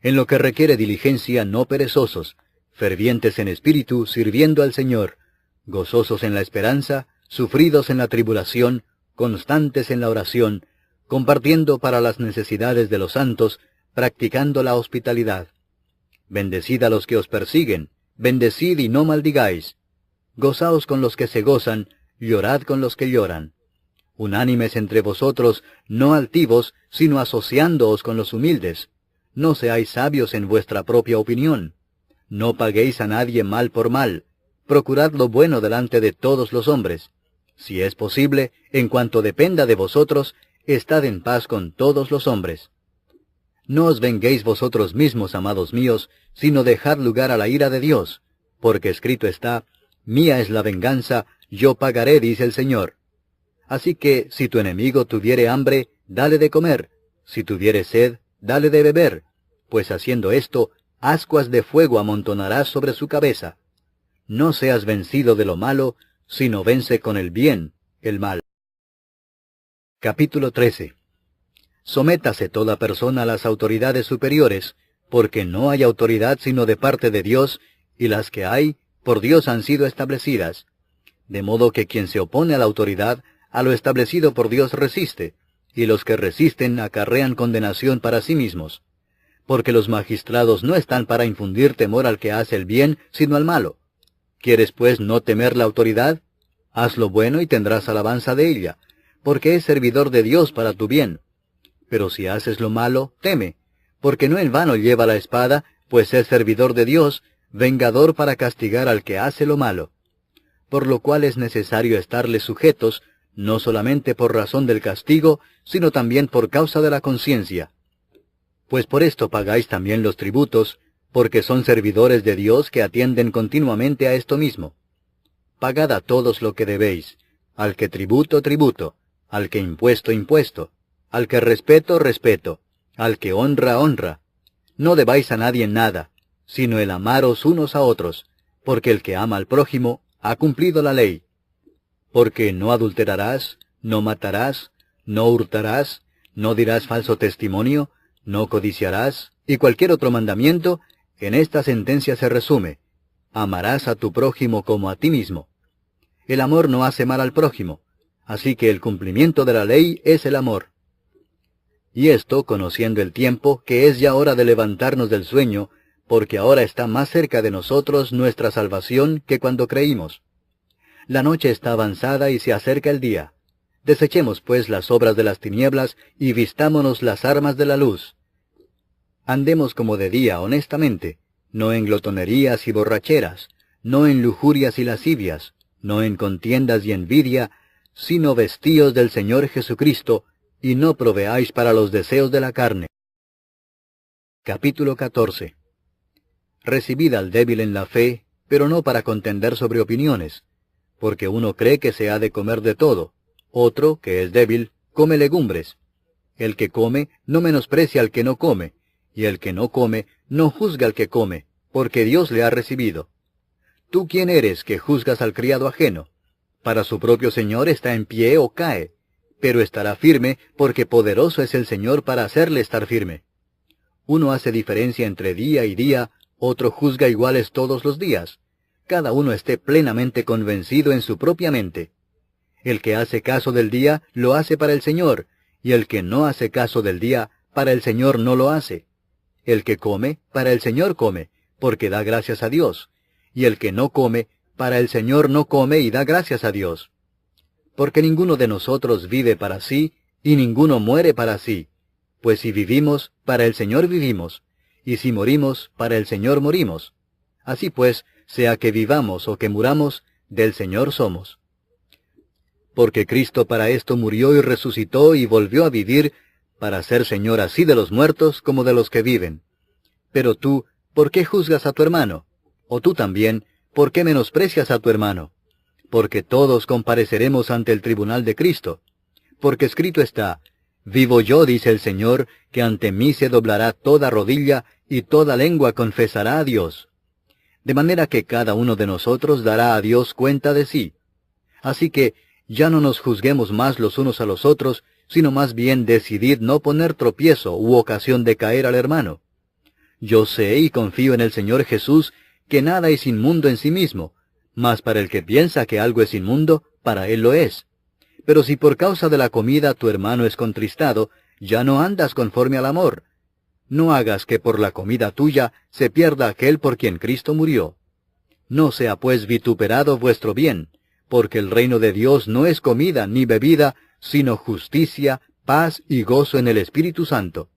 En lo que requiere diligencia, no perezosos, fervientes en espíritu, sirviendo al Señor, gozosos en la esperanza, sufridos en la tribulación, constantes en la oración, compartiendo para las necesidades de los santos, practicando la hospitalidad. Bendecid a los que os persiguen, bendecid y no maldigáis. Gozaos con los que se gozan, llorad con los que lloran. Unánimes entre vosotros, no altivos, sino asociándoos con los humildes. No seáis sabios en vuestra propia opinión. No paguéis a nadie mal por mal. Procurad lo bueno delante de todos los hombres. Si es posible, en cuanto dependa de vosotros, estad en paz con todos los hombres. No os venguéis vosotros mismos, amados míos, sino dejad lugar a la ira de Dios, porque escrito está, mía es la venganza, yo pagaré, dice el Señor. Así que, si tu enemigo tuviere hambre, dale de comer, si tuviere sed, dale de beber, pues haciendo esto, ascuas de fuego amontonarás sobre su cabeza. No seas vencido de lo malo, sino vence con el bien el mal. Capítulo 13. Sométase toda persona a las autoridades superiores, porque no hay autoridad sino de parte de Dios, y las que hay, por Dios han sido establecidas. De modo que quien se opone a la autoridad, a lo establecido por Dios resiste, y los que resisten acarrean condenación para sí mismos. Porque los magistrados no están para infundir temor al que hace el bien, sino al malo. ¿Quieres pues no temer la autoridad? Haz lo bueno y tendrás alabanza de ella, porque es servidor de Dios para tu bien. Pero si haces lo malo, teme, porque no en vano lleva la espada, pues es servidor de Dios, vengador para castigar al que hace lo malo. Por lo cual es necesario estarles sujetos, no solamente por razón del castigo, sino también por causa de la conciencia. Pues por esto pagáis también los tributos, porque son servidores de Dios que atienden continuamente a esto mismo. Pagad a todos lo que debéis, al que tributo, tributo, al que impuesto, impuesto, al que respeto, respeto, al que honra, honra. No debáis a nadie nada, sino el amaros unos a otros, porque el que ama al prójimo ha cumplido la ley. Porque no adulterarás, no matarás, no hurtarás, no dirás falso testimonio, no codiciarás, y cualquier otro mandamiento, en esta sentencia se resume: amarás a tu prójimo como a ti mismo. El amor no hace mal al prójimo, así que el cumplimiento de la ley es el amor. Y esto, conociendo el tiempo, que es ya hora de levantarnos del sueño, porque ahora está más cerca de nosotros nuestra salvación que cuando creímos. La noche está avanzada y se acerca el día. Desechemos pues las obras de las tinieblas y vistámonos las armas de la luz. Andemos como de día honestamente, no en glotonerías y borracheras, no en lujurias y lascivias, no en contiendas y envidia, sino vestíos del Señor Jesucristo, y no proveáis para los deseos de la carne. Capítulo 14. Recibid al débil en la fe, pero no para contender sobre opiniones, porque uno cree que se ha de comer de todo, otro, que es débil, come legumbres. El que come no menosprecia al que no come, y el que no come no juzga al que come, porque Dios le ha recibido. ¿Tú quién eres que juzgas al criado ajeno? Para su propio Señor está en pie o cae, pero estará firme, porque poderoso es el Señor para hacerle estar firme. Uno hace diferencia entre día y día, otro juzga iguales todos los días. Cada uno esté plenamente convencido en su propia mente. El que hace caso del día, lo hace para el Señor, y el que no hace caso del día, para el Señor no lo hace. El que come, para el Señor come, porque da gracias a Dios, y el que no come, para el Señor no come y da gracias a Dios. Porque ninguno de nosotros vive para sí, y ninguno muere para sí. Pues si vivimos, para el Señor vivimos, y si morimos, para el Señor morimos. Así pues, sea que vivamos o que muramos, del Señor somos. Porque Cristo para esto murió y resucitó y volvió a vivir, para ser Señor así de los muertos como de los que viven. Pero tú, ¿por qué juzgas a tu hermano? O tú también, ¿por qué menosprecias a tu hermano? Porque todos compareceremos ante el tribunal de Cristo. Porque escrito está: vivo yo, dice el Señor, que ante mí se doblará toda rodilla, y toda lengua confesará a Dios. De manera que cada uno de nosotros dará a Dios cuenta de sí. Así que ya no nos juzguemos más los unos a los otros, sino más bien decidid no poner tropiezo u ocasión de caer al hermano. Yo sé y confío en el Señor Jesús que nada es inmundo en sí mismo, mas para el que piensa que algo es inmundo, para él lo es. Pero si por causa de la comida tu hermano es contristado, ya no andas conforme al amor. No hagas que por la comida tuya se pierda aquel por quien Cristo murió. No sea pues vituperado vuestro bien, porque el reino de Dios no es comida ni bebida, sino justicia, paz y gozo en el Espíritu Santo.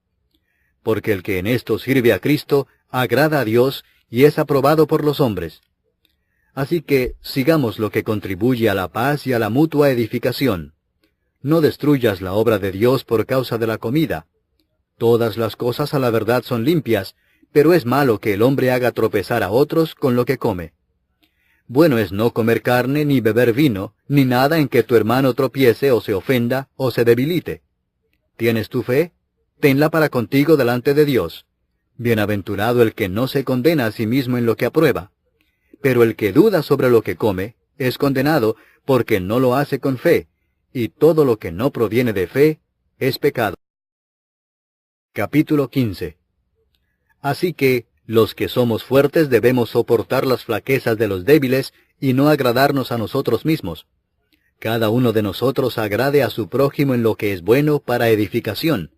Porque el que en esto sirve a Cristo, agrada a Dios y es aprobado por los hombres. Así que sigamos lo que contribuye a la paz y a la mutua edificación. No destruyas la obra de Dios por causa de la comida. Todas las cosas a la verdad son limpias, pero es malo que el hombre haga tropezar a otros con lo que come. Bueno es no comer carne, ni beber vino, ni nada en que tu hermano tropiece o se ofenda o se debilite. ¿Tienes tu fe? Tenla para contigo delante de Dios. Bienaventurado el que no se condena a sí mismo en lo que aprueba. Pero el que duda sobre lo que come, es condenado, porque no lo hace con fe, y todo lo que no proviene de fe, es pecado. Capítulo 15. Así que, los que somos fuertes debemos soportar las flaquezas de los débiles, y no agradarnos a nosotros mismos. Cada uno de nosotros agrade a su prójimo en lo que es bueno para edificación.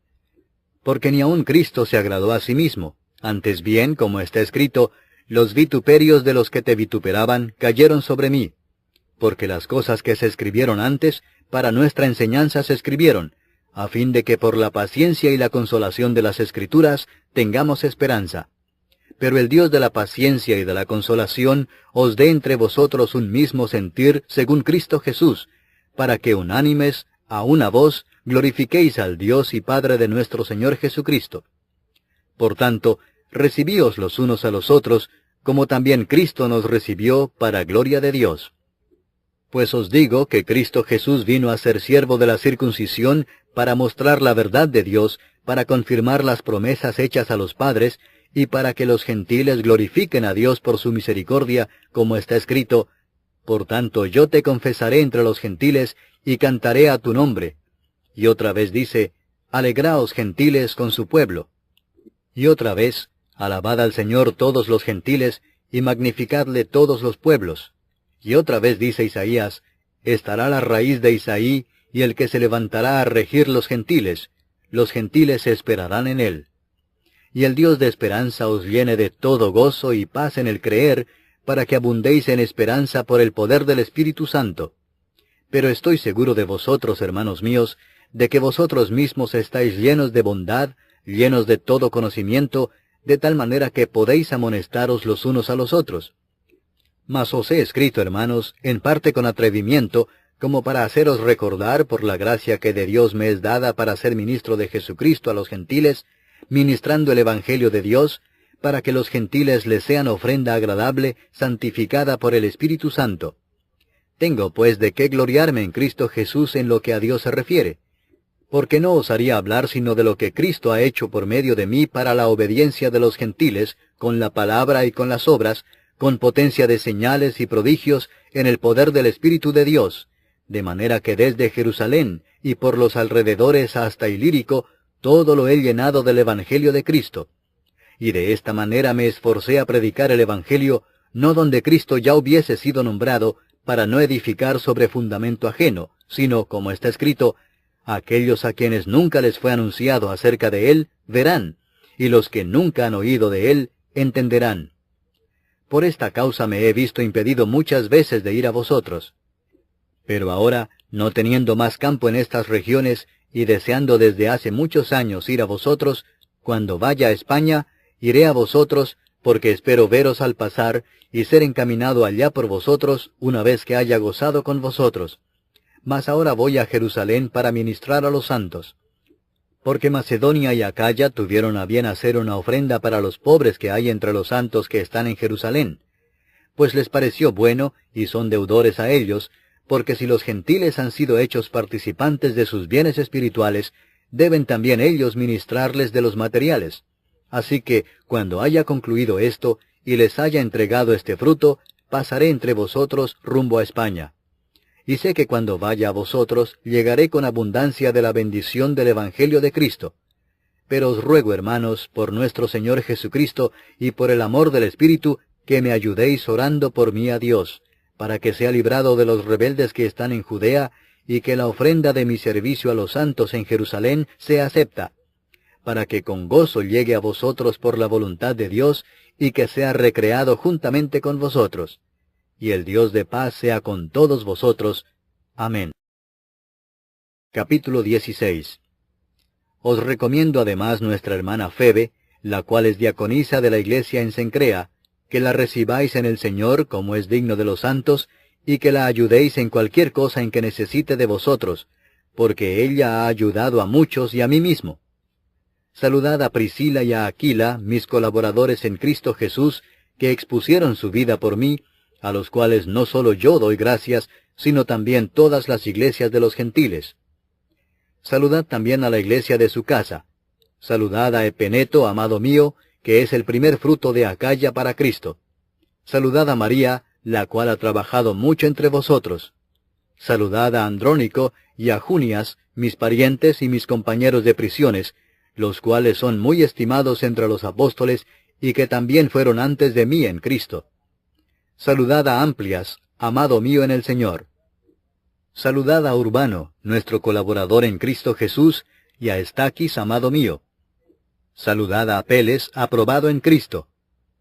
Porque ni aun Cristo se agradó a sí mismo, antes bien, como está escrito, los vituperios de los que te vituperaban cayeron sobre mí. Porque las cosas que se escribieron antes, para nuestra enseñanza se escribieron, a fin de que por la paciencia y la consolación de las Escrituras tengamos esperanza. Pero el Dios de la paciencia y de la consolación os dé entre vosotros un mismo sentir según Cristo Jesús, para que unánimes, a una voz, glorifiquéis al Dios y Padre de nuestro Señor Jesucristo. Por tanto, recibíos los unos a los otros, como también Cristo nos recibió para gloria de Dios. Pues os digo que Cristo Jesús vino a ser siervo de la circuncisión para mostrar la verdad de Dios, para confirmar las promesas hechas a los padres, y para que los gentiles glorifiquen a Dios por su misericordia, como está escrito, Por tanto yo te confesaré entre los gentiles, y cantaré a tu nombre. Y otra vez dice, Alegraos gentiles con su pueblo. Y otra vez, alabad al Señor todos los gentiles, y magnificadle todos los pueblos. Y otra vez dice Isaías, estará la raíz de Isaí, y el que se levantará a regir los gentiles esperarán en él. Y el Dios de esperanza os llene de todo gozo y paz en el creer, para que abundéis en esperanza por el poder del Espíritu Santo. Pero estoy seguro de vosotros, hermanos míos, de que vosotros mismos estáis llenos de bondad, llenos de todo conocimiento, de tal manera que podéis amonestaros los unos a los otros. Mas os he escrito, hermanos, en parte con atrevimiento, como para haceros recordar por la gracia que de Dios me es dada para ser ministro de Jesucristo a los gentiles, ministrando el Evangelio de Dios, para que los gentiles les sean ofrenda agradable, santificada por el Espíritu Santo. Tengo pues de qué gloriarme en Cristo Jesús en lo que a Dios se refiere, porque no osaría hablar sino de lo que Cristo ha hecho por medio de mí para la obediencia de los gentiles, con la palabra y con las obras, con potencia de señales y prodigios en el poder del Espíritu de Dios, de manera que desde Jerusalén y por los alrededores hasta Ilírico, todo lo he llenado del Evangelio de Cristo. Y de esta manera me esforcé a predicar el Evangelio, no donde Cristo ya hubiese sido nombrado, para no edificar sobre fundamento ajeno, sino, como está escrito, aquellos a quienes nunca les fue anunciado acerca de él, verán, y los que nunca han oído de él, entenderán. Por esta causa me he visto impedido muchas veces de ir a vosotros. Pero ahora, no teniendo más campo en estas regiones, y deseando desde hace muchos años ir a vosotros, cuando vaya a España, iré a vosotros, porque espero veros al pasar, y ser encaminado allá por vosotros, una vez que haya gozado con vosotros. Mas ahora voy a Jerusalén para ministrar a los santos. Porque Macedonia y Acaya tuvieron a bien hacer una ofrenda para los pobres que hay entre los santos que están en Jerusalén. Pues les pareció bueno, y son deudores a ellos, porque si los gentiles han sido hechos participantes de sus bienes espirituales, deben también ellos ministrarles de los materiales. Así que, cuando haya concluido esto, y les haya entregado este fruto, pasaré entre vosotros rumbo a España. Y sé que cuando vaya a vosotros, llegaré con abundancia de la bendición del Evangelio de Cristo. Pero os ruego, hermanos, por nuestro Señor Jesucristo, y por el amor del Espíritu, que me ayudéis orando por mí a Dios, para que sea librado de los rebeldes que están en Judea, y que la ofrenda de mi servicio a los santos en Jerusalén sea acepta, para que con gozo llegue a vosotros por la voluntad de Dios, y que sea recreado juntamente con vosotros. Y el Dios de paz sea con todos vosotros. Amén. Capítulo 16. Os recomiendo además nuestra hermana Febe, la cual es diaconisa de la iglesia en Cencrea, que la recibáis en el Señor como es digno de los santos, y que la ayudéis en cualquier cosa en que necesite de vosotros, porque ella ha ayudado a muchos y a mí mismo. Saludad a Priscila y a Aquila, mis colaboradores en Cristo Jesús, que expusieron su vida por mí, a los cuales no solo yo doy gracias, sino también todas las iglesias de los gentiles. Saludad también a la iglesia de su casa. Saludad a Epeneto, amado mío, que es el primer fruto de Acaya para Cristo. Saludad a María, la cual ha trabajado mucho entre vosotros. Saludad a Andrónico y a Junias, mis parientes y mis compañeros de prisiones, los cuales son muy estimados entre los apóstoles, y que también fueron antes de mí en Cristo. Saludad a Amplias, amado mío en el Señor. Saludad a Urbano, nuestro colaborador en Cristo Jesús, y a Estaquis, amado mío. Saludad a Apeles, aprobado en Cristo.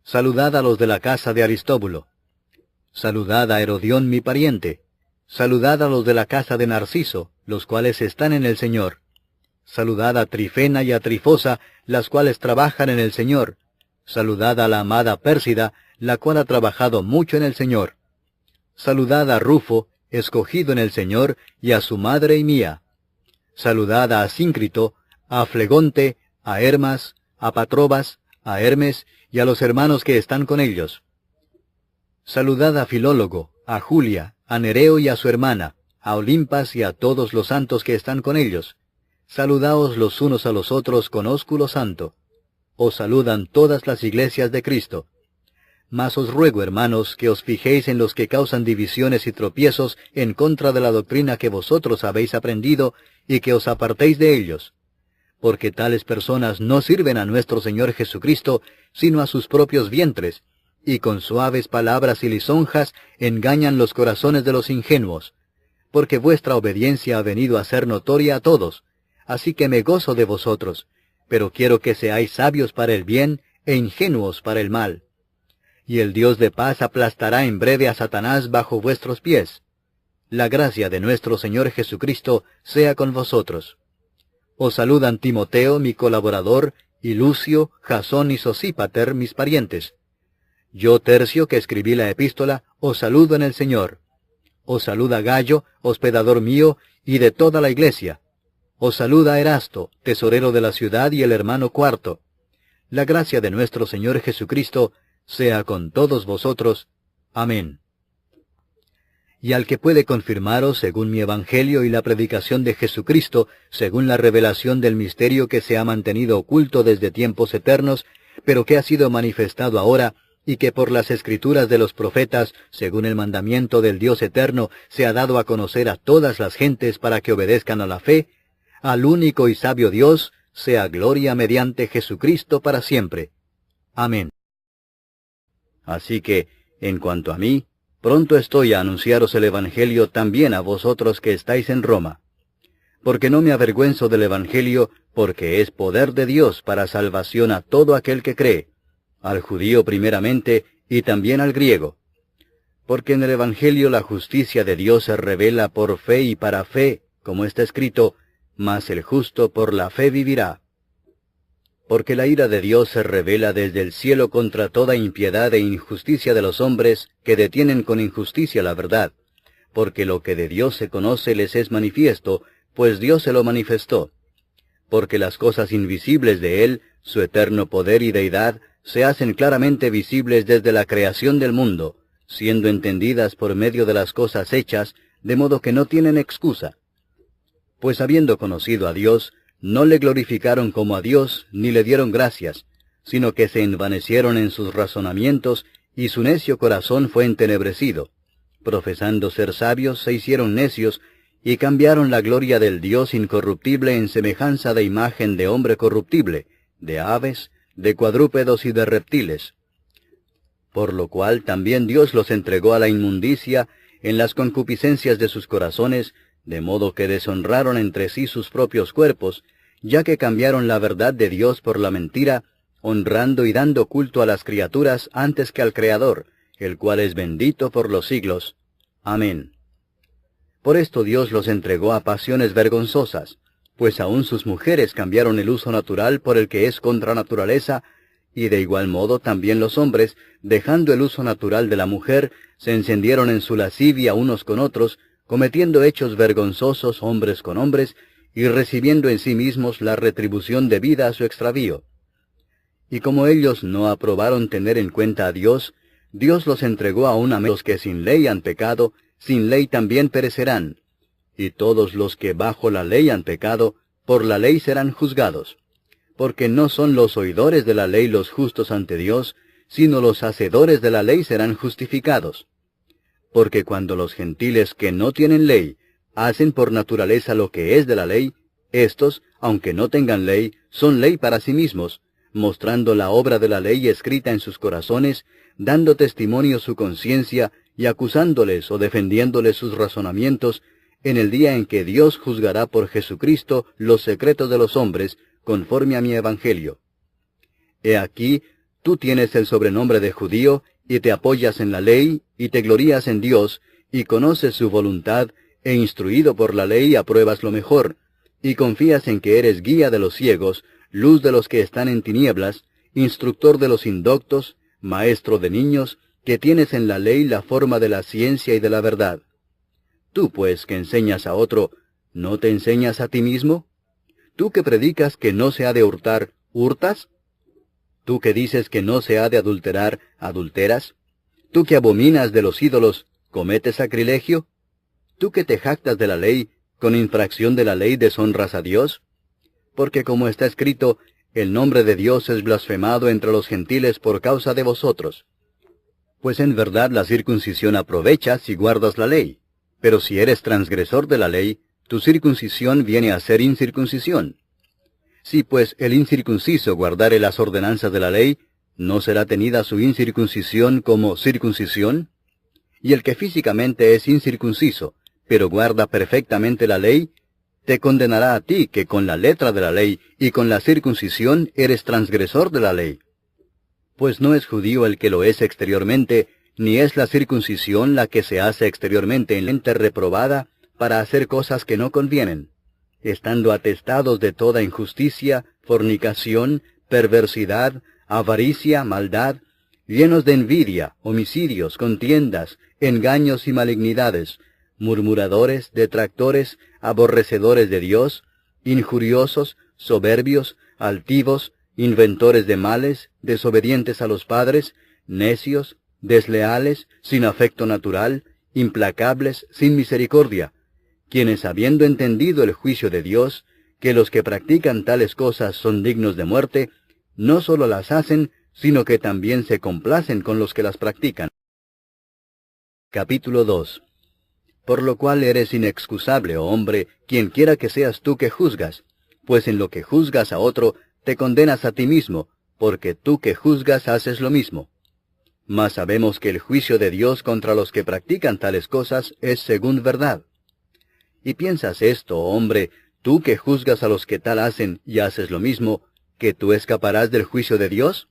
Saludad a los de la casa de Aristóbulo. Saludad a Herodión, mi pariente. Saludad a los de la casa de Narciso, los cuales están en el Señor. Saludad a Trifena y a Trifosa, las cuales trabajan en el Señor. Saludad a la amada Pérsida, la cual ha trabajado mucho en el Señor. Saludad a Rufo, escogido en el Señor, y a su madre y mía. Saludad a Asíncrito, a Flegonte, a Hermas, a Patrobas, a Hermes, y a los hermanos que están con ellos. Saludad a Filólogo, a Julia, a Nereo y a su hermana, a Olimpas y a todos los santos que están con ellos. Saludaos los unos a los otros con ósculo santo. Os saludan todas las iglesias de Cristo. Mas os ruego, hermanos, que os fijéis en los que causan divisiones y tropiezos en contra de la doctrina que vosotros habéis aprendido, y que os apartéis de ellos. Porque tales personas no sirven a nuestro Señor Jesucristo, sino a sus propios vientres, y con suaves palabras y lisonjas engañan los corazones de los ingenuos. Porque vuestra obediencia ha venido a ser notoria a todos, así que me gozo de vosotros, pero quiero que seáis sabios para el bien e ingenuos para el mal. Y el Dios de paz aplastará en breve a Satanás bajo vuestros pies. La gracia de nuestro Señor Jesucristo sea con vosotros. Os saludan Timoteo, mi colaborador, y Lucio, Jasón y Sosípater, mis parientes. Yo, Tercio, que escribí la epístola, os saludo en el Señor. Os saluda Gallo, hospedador mío, y de toda la iglesia. Os saluda Erasto, tesorero de la ciudad, y el hermano Cuarto. La gracia de nuestro Señor Jesucristo sea con todos vosotros. Amén. Y al que puede confirmaros según mi evangelio y la predicación de Jesucristo, según la revelación del misterio que se ha mantenido oculto desde tiempos eternos, pero que ha sido manifestado ahora, y que por las escrituras de los profetas, según el mandamiento del Dios eterno, se ha dado a conocer a todas las gentes para que obedezcan a la fe, al único y sabio Dios, sea gloria mediante Jesucristo para siempre. Amén. Así que, en cuanto a mí, pronto estoy a anunciaros el Evangelio también a vosotros que estáis en Roma. Porque no me avergüenzo del Evangelio, porque es poder de Dios para salvación a todo aquel que cree, al judío primeramente y también al griego. Porque en el Evangelio la justicia de Dios se revela por fe y para fe, como está escrito, mas el justo por la fe vivirá. Porque la ira de Dios se revela desde el cielo contra toda impiedad e injusticia de los hombres que detienen con injusticia la verdad, porque lo que de Dios se conoce les es manifiesto, pues Dios se lo manifestó. Porque las cosas invisibles de Él, su eterno poder y deidad, se hacen claramente visibles desde la creación del mundo, siendo entendidas por medio de las cosas hechas, de modo que no tienen excusa. Pues habiendo conocido a Dios, no le glorificaron como a Dios, ni le dieron gracias, sino que se envanecieron en sus razonamientos, y su necio corazón fue entenebrecido. Profesando ser sabios, se hicieron necios, y cambiaron la gloria del Dios incorruptible en semejanza de imagen de hombre corruptible, de aves, de cuadrúpedos y de reptiles. Por lo cual también Dios los entregó a la inmundicia en las concupiscencias de sus corazones, de modo que deshonraron entre sí sus propios cuerpos, ya que cambiaron la verdad de Dios por la mentira, honrando y dando culto a las criaturas antes que al Creador, el cual es bendito por los siglos. Amén. Por esto Dios los entregó a pasiones vergonzosas, pues aun sus mujeres cambiaron el uso natural por el que es contra naturaleza, y de igual modo también los hombres, dejando el uso natural de la mujer, se encendieron en su lascivia unos con otros, cometiendo hechos vergonzosos hombres con hombres, y recibiendo en sí mismos la retribución debida a su extravío. Y como ellos no aprobaron tener en cuenta a Dios, Dios los entregó aún a los que sin ley han pecado, sin ley también perecerán. Y todos los que bajo la ley han pecado, por la ley serán juzgados. Porque no son los oidores de la ley los justos ante Dios, sino los hacedores de la ley serán justificados. Porque cuando los gentiles que no tienen ley hacen por naturaleza lo que es de la ley, éstos, aunque no tengan ley, son ley para sí mismos, mostrando la obra de la ley escrita en sus corazones, dando testimonio su conciencia y acusándoles o defendiéndoles sus razonamientos, en el día en que Dios juzgará por Jesucristo los secretos de los hombres, conforme a mi evangelio. He aquí, tú tienes el sobrenombre de judío, y te apoyas en la ley, y te glorías en Dios, y conoces su voluntad, e instruido por la ley apruebas lo mejor, y confías en que eres guía de los ciegos, luz de los que están en tinieblas, instructor de los indoctos, maestro de niños, que tienes en la ley la forma de la ciencia y de la verdad. Tú, pues, que enseñas a otro, ¿no te enseñas a ti mismo? Tú que predicas que no se ha de hurtar, ¿hurtas? Tú que dices que no se ha de adulterar, ¿adulteras? Tú que abominas de los ídolos, ¿cometes sacrilegio? ¿Tú que te jactas de la ley, con infracción de la ley deshonras a Dios? Porque como está escrito, el nombre de Dios es blasfemado entre los gentiles por causa de vosotros. Pues en verdad la circuncisión aprovecha si guardas la ley, pero si eres transgresor de la ley, tu circuncisión viene a ser incircuncisión. Si pues el incircunciso guardare las ordenanzas de la ley, ¿no será tenida su incircuncisión como circuncisión? Y el que físicamente es incircunciso, pero guarda perfectamente la ley, te condenará a ti que con la letra de la ley y con la circuncisión eres transgresor de la ley. Pues no es judío el que lo es exteriormente, ni es la circuncisión la que se hace exteriormente en mente reprobada para hacer cosas que no convienen, estando atestados de toda injusticia, fornicación, perversidad, avaricia, maldad, llenos de envidia, homicidios, contiendas, engaños y malignidades, murmuradores, detractores, aborrecedores de Dios, injuriosos, soberbios, altivos, inventores de males, desobedientes a los padres, necios, desleales, sin afecto natural, implacables, sin misericordia, quienes habiendo entendido el juicio de Dios, que los que practican tales cosas son dignos de muerte, no sólo las hacen, sino que también se complacen con los que las practican. Capítulo 2. Por lo cual eres inexcusable, oh hombre, quien quiera que seas tú que juzgas, pues en lo que juzgas a otro, te condenas a ti mismo, porque tú que juzgas haces lo mismo. Mas sabemos que el juicio de Dios contra los que practican tales cosas es según verdad. ¿Y piensas esto, oh hombre, tú que juzgas a los que tal hacen y haces lo mismo, que tú escaparás del juicio de Dios?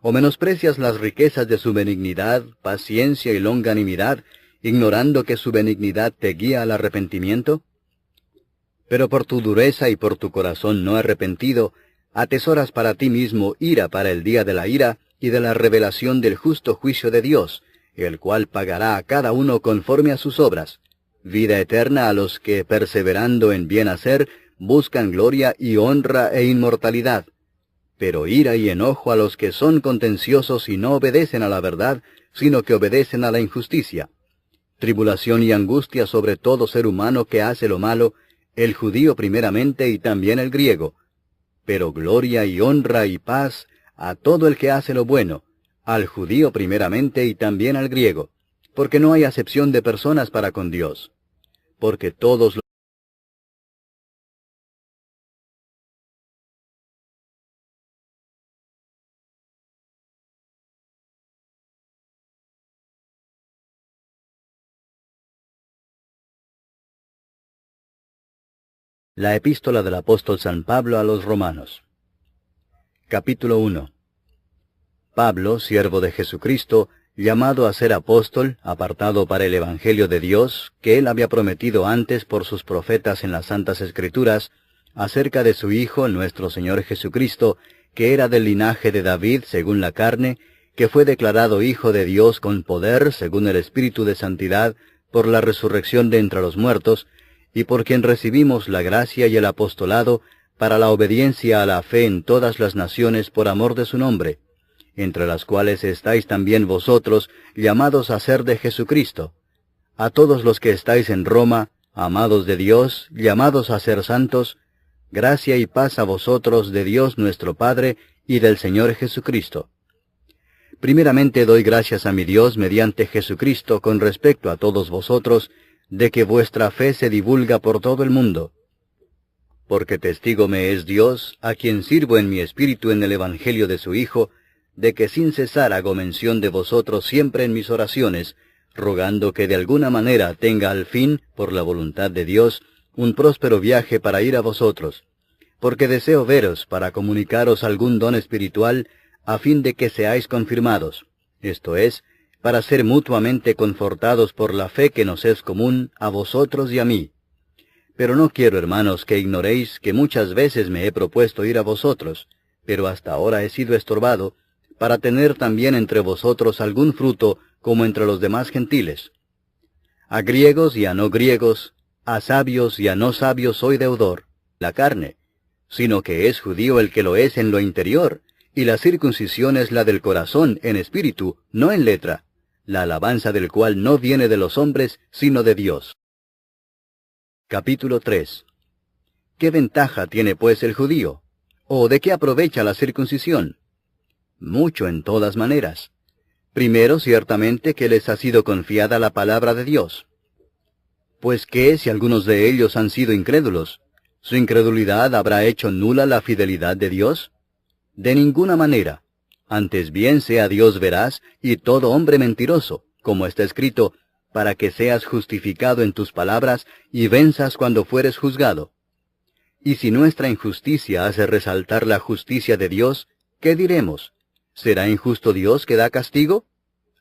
¿O menosprecias las riquezas de su benignidad, paciencia y longanimidad, ignorando que su benignidad te guía al arrepentimiento? Pero por tu dureza y por tu corazón no arrepentido, atesoras para ti mismo ira para el día de la ira y de la revelación del justo juicio de Dios, el cual pagará a cada uno conforme a sus obras, vida eterna a los que, perseverando en bien hacer, buscan gloria y honra e inmortalidad, pero ira y enojo a los que son contenciosos y no obedecen a la verdad, sino que obedecen a la injusticia, tribulación y angustia sobre todo ser humano que hace lo malo, el judío primeramente y también el griego, pero gloria y honra y paz a todo el que hace lo bueno, al judío primeramente y también al griego, porque no hay acepción de personas para con Dios, porque todos los La epístola del apóstol San Pablo a los Romanos. Capítulo 1. Pablo, siervo de Jesucristo, llamado a ser apóstol, apartado para el Evangelio de Dios, que él había prometido antes por sus profetas en las Santas Escrituras, acerca de su Hijo, nuestro Señor Jesucristo, que era del linaje de David según la carne, que fue declarado Hijo de Dios con poder según el Espíritu de Santidad, por la resurrección de entre los muertos, y por quien recibimos la gracia y el apostolado para la obediencia a la fe en todas las naciones por amor de su nombre, entre las cuales estáis también vosotros, llamados a ser de Jesucristo. A todos los que estáis en Roma, amados de Dios, llamados a ser santos, gracia y paz a vosotros de Dios nuestro Padre y del Señor Jesucristo. Primeramente doy gracias a mi Dios mediante Jesucristo con respecto a todos vosotros, de que vuestra fe se divulga por todo el mundo. Porque testigo me es Dios, a quien sirvo en mi espíritu en el Evangelio de su Hijo, de que sin cesar hago mención de vosotros siempre en mis oraciones, rogando que de alguna manera tenga al fin, por la voluntad de Dios, un próspero viaje para ir a vosotros, porque deseo veros para comunicaros algún don espiritual, a fin de que seáis confirmados, esto es, para ser mutuamente confortados por la fe que nos es común a vosotros y a mí. Pero no quiero, hermanos, que ignoréis que muchas veces me he propuesto ir a vosotros, pero hasta ahora he sido estorbado, para tener también entre vosotros algún fruto como entre los demás gentiles. A griegos y a no griegos, a sabios y a no sabios soy deudor, la carne, sino que es judío el que lo es en lo interior, y la circuncisión es la del corazón en espíritu, no en letra, la alabanza del cual no viene de los hombres, sino de Dios. Capítulo 3. ¿Qué ventaja tiene pues el judío? ¿O de qué aprovecha la circuncisión? Mucho en todas maneras. Primero, ciertamente que les ha sido confiada la palabra de Dios. Pues ¿qué si algunos de ellos han sido incrédulos? ¿Su incredulidad habrá hecho nula la fidelidad de Dios? De ninguna manera. Antes bien sea Dios veraz y todo hombre mentiroso, como está escrito, para que seas justificado en tus palabras y venzas cuando fueres juzgado. Y si nuestra injusticia hace resaltar la justicia de Dios, ¿qué diremos? ¿Será injusto Dios que da castigo?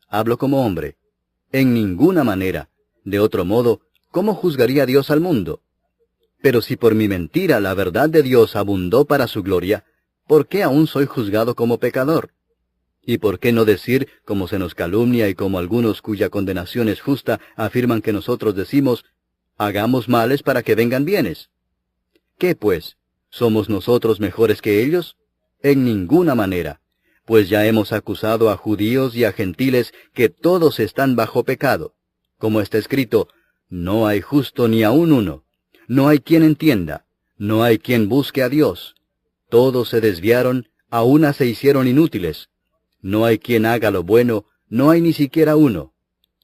Hablo como hombre. En ninguna manera. De otro modo, ¿cómo juzgaría Dios al mundo? Pero si por mi mentira la verdad de Dios abundó para su gloria, ¿por qué aún soy juzgado como pecador? ¿Y por qué no decir, como se nos calumnia y como algunos cuya condenación es justa afirman que nosotros decimos, hagamos males para que vengan bienes? ¿Qué pues? ¿Somos nosotros mejores que ellos? En ninguna manera, pues ya hemos acusado a judíos y a gentiles que todos están bajo pecado. Como está escrito, no hay justo ni aun uno, no hay quien entienda, no hay quien busque a Dios. Todos se desviaron, a una se hicieron inútiles. No hay quien haga lo bueno, no hay ni siquiera uno.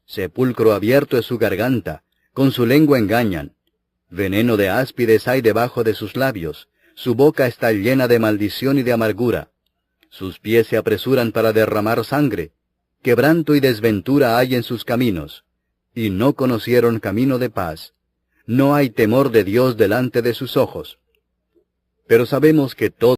Sepulcro abierto es su garganta, con su lengua engañan. Veneno de áspides hay debajo de sus labios, su boca está llena de maldición y de amargura. Sus pies se apresuran para derramar sangre, quebranto y desventura hay en sus caminos, y no conocieron camino de paz. No hay temor de Dios delante de sus ojos. Pero sabemos que todo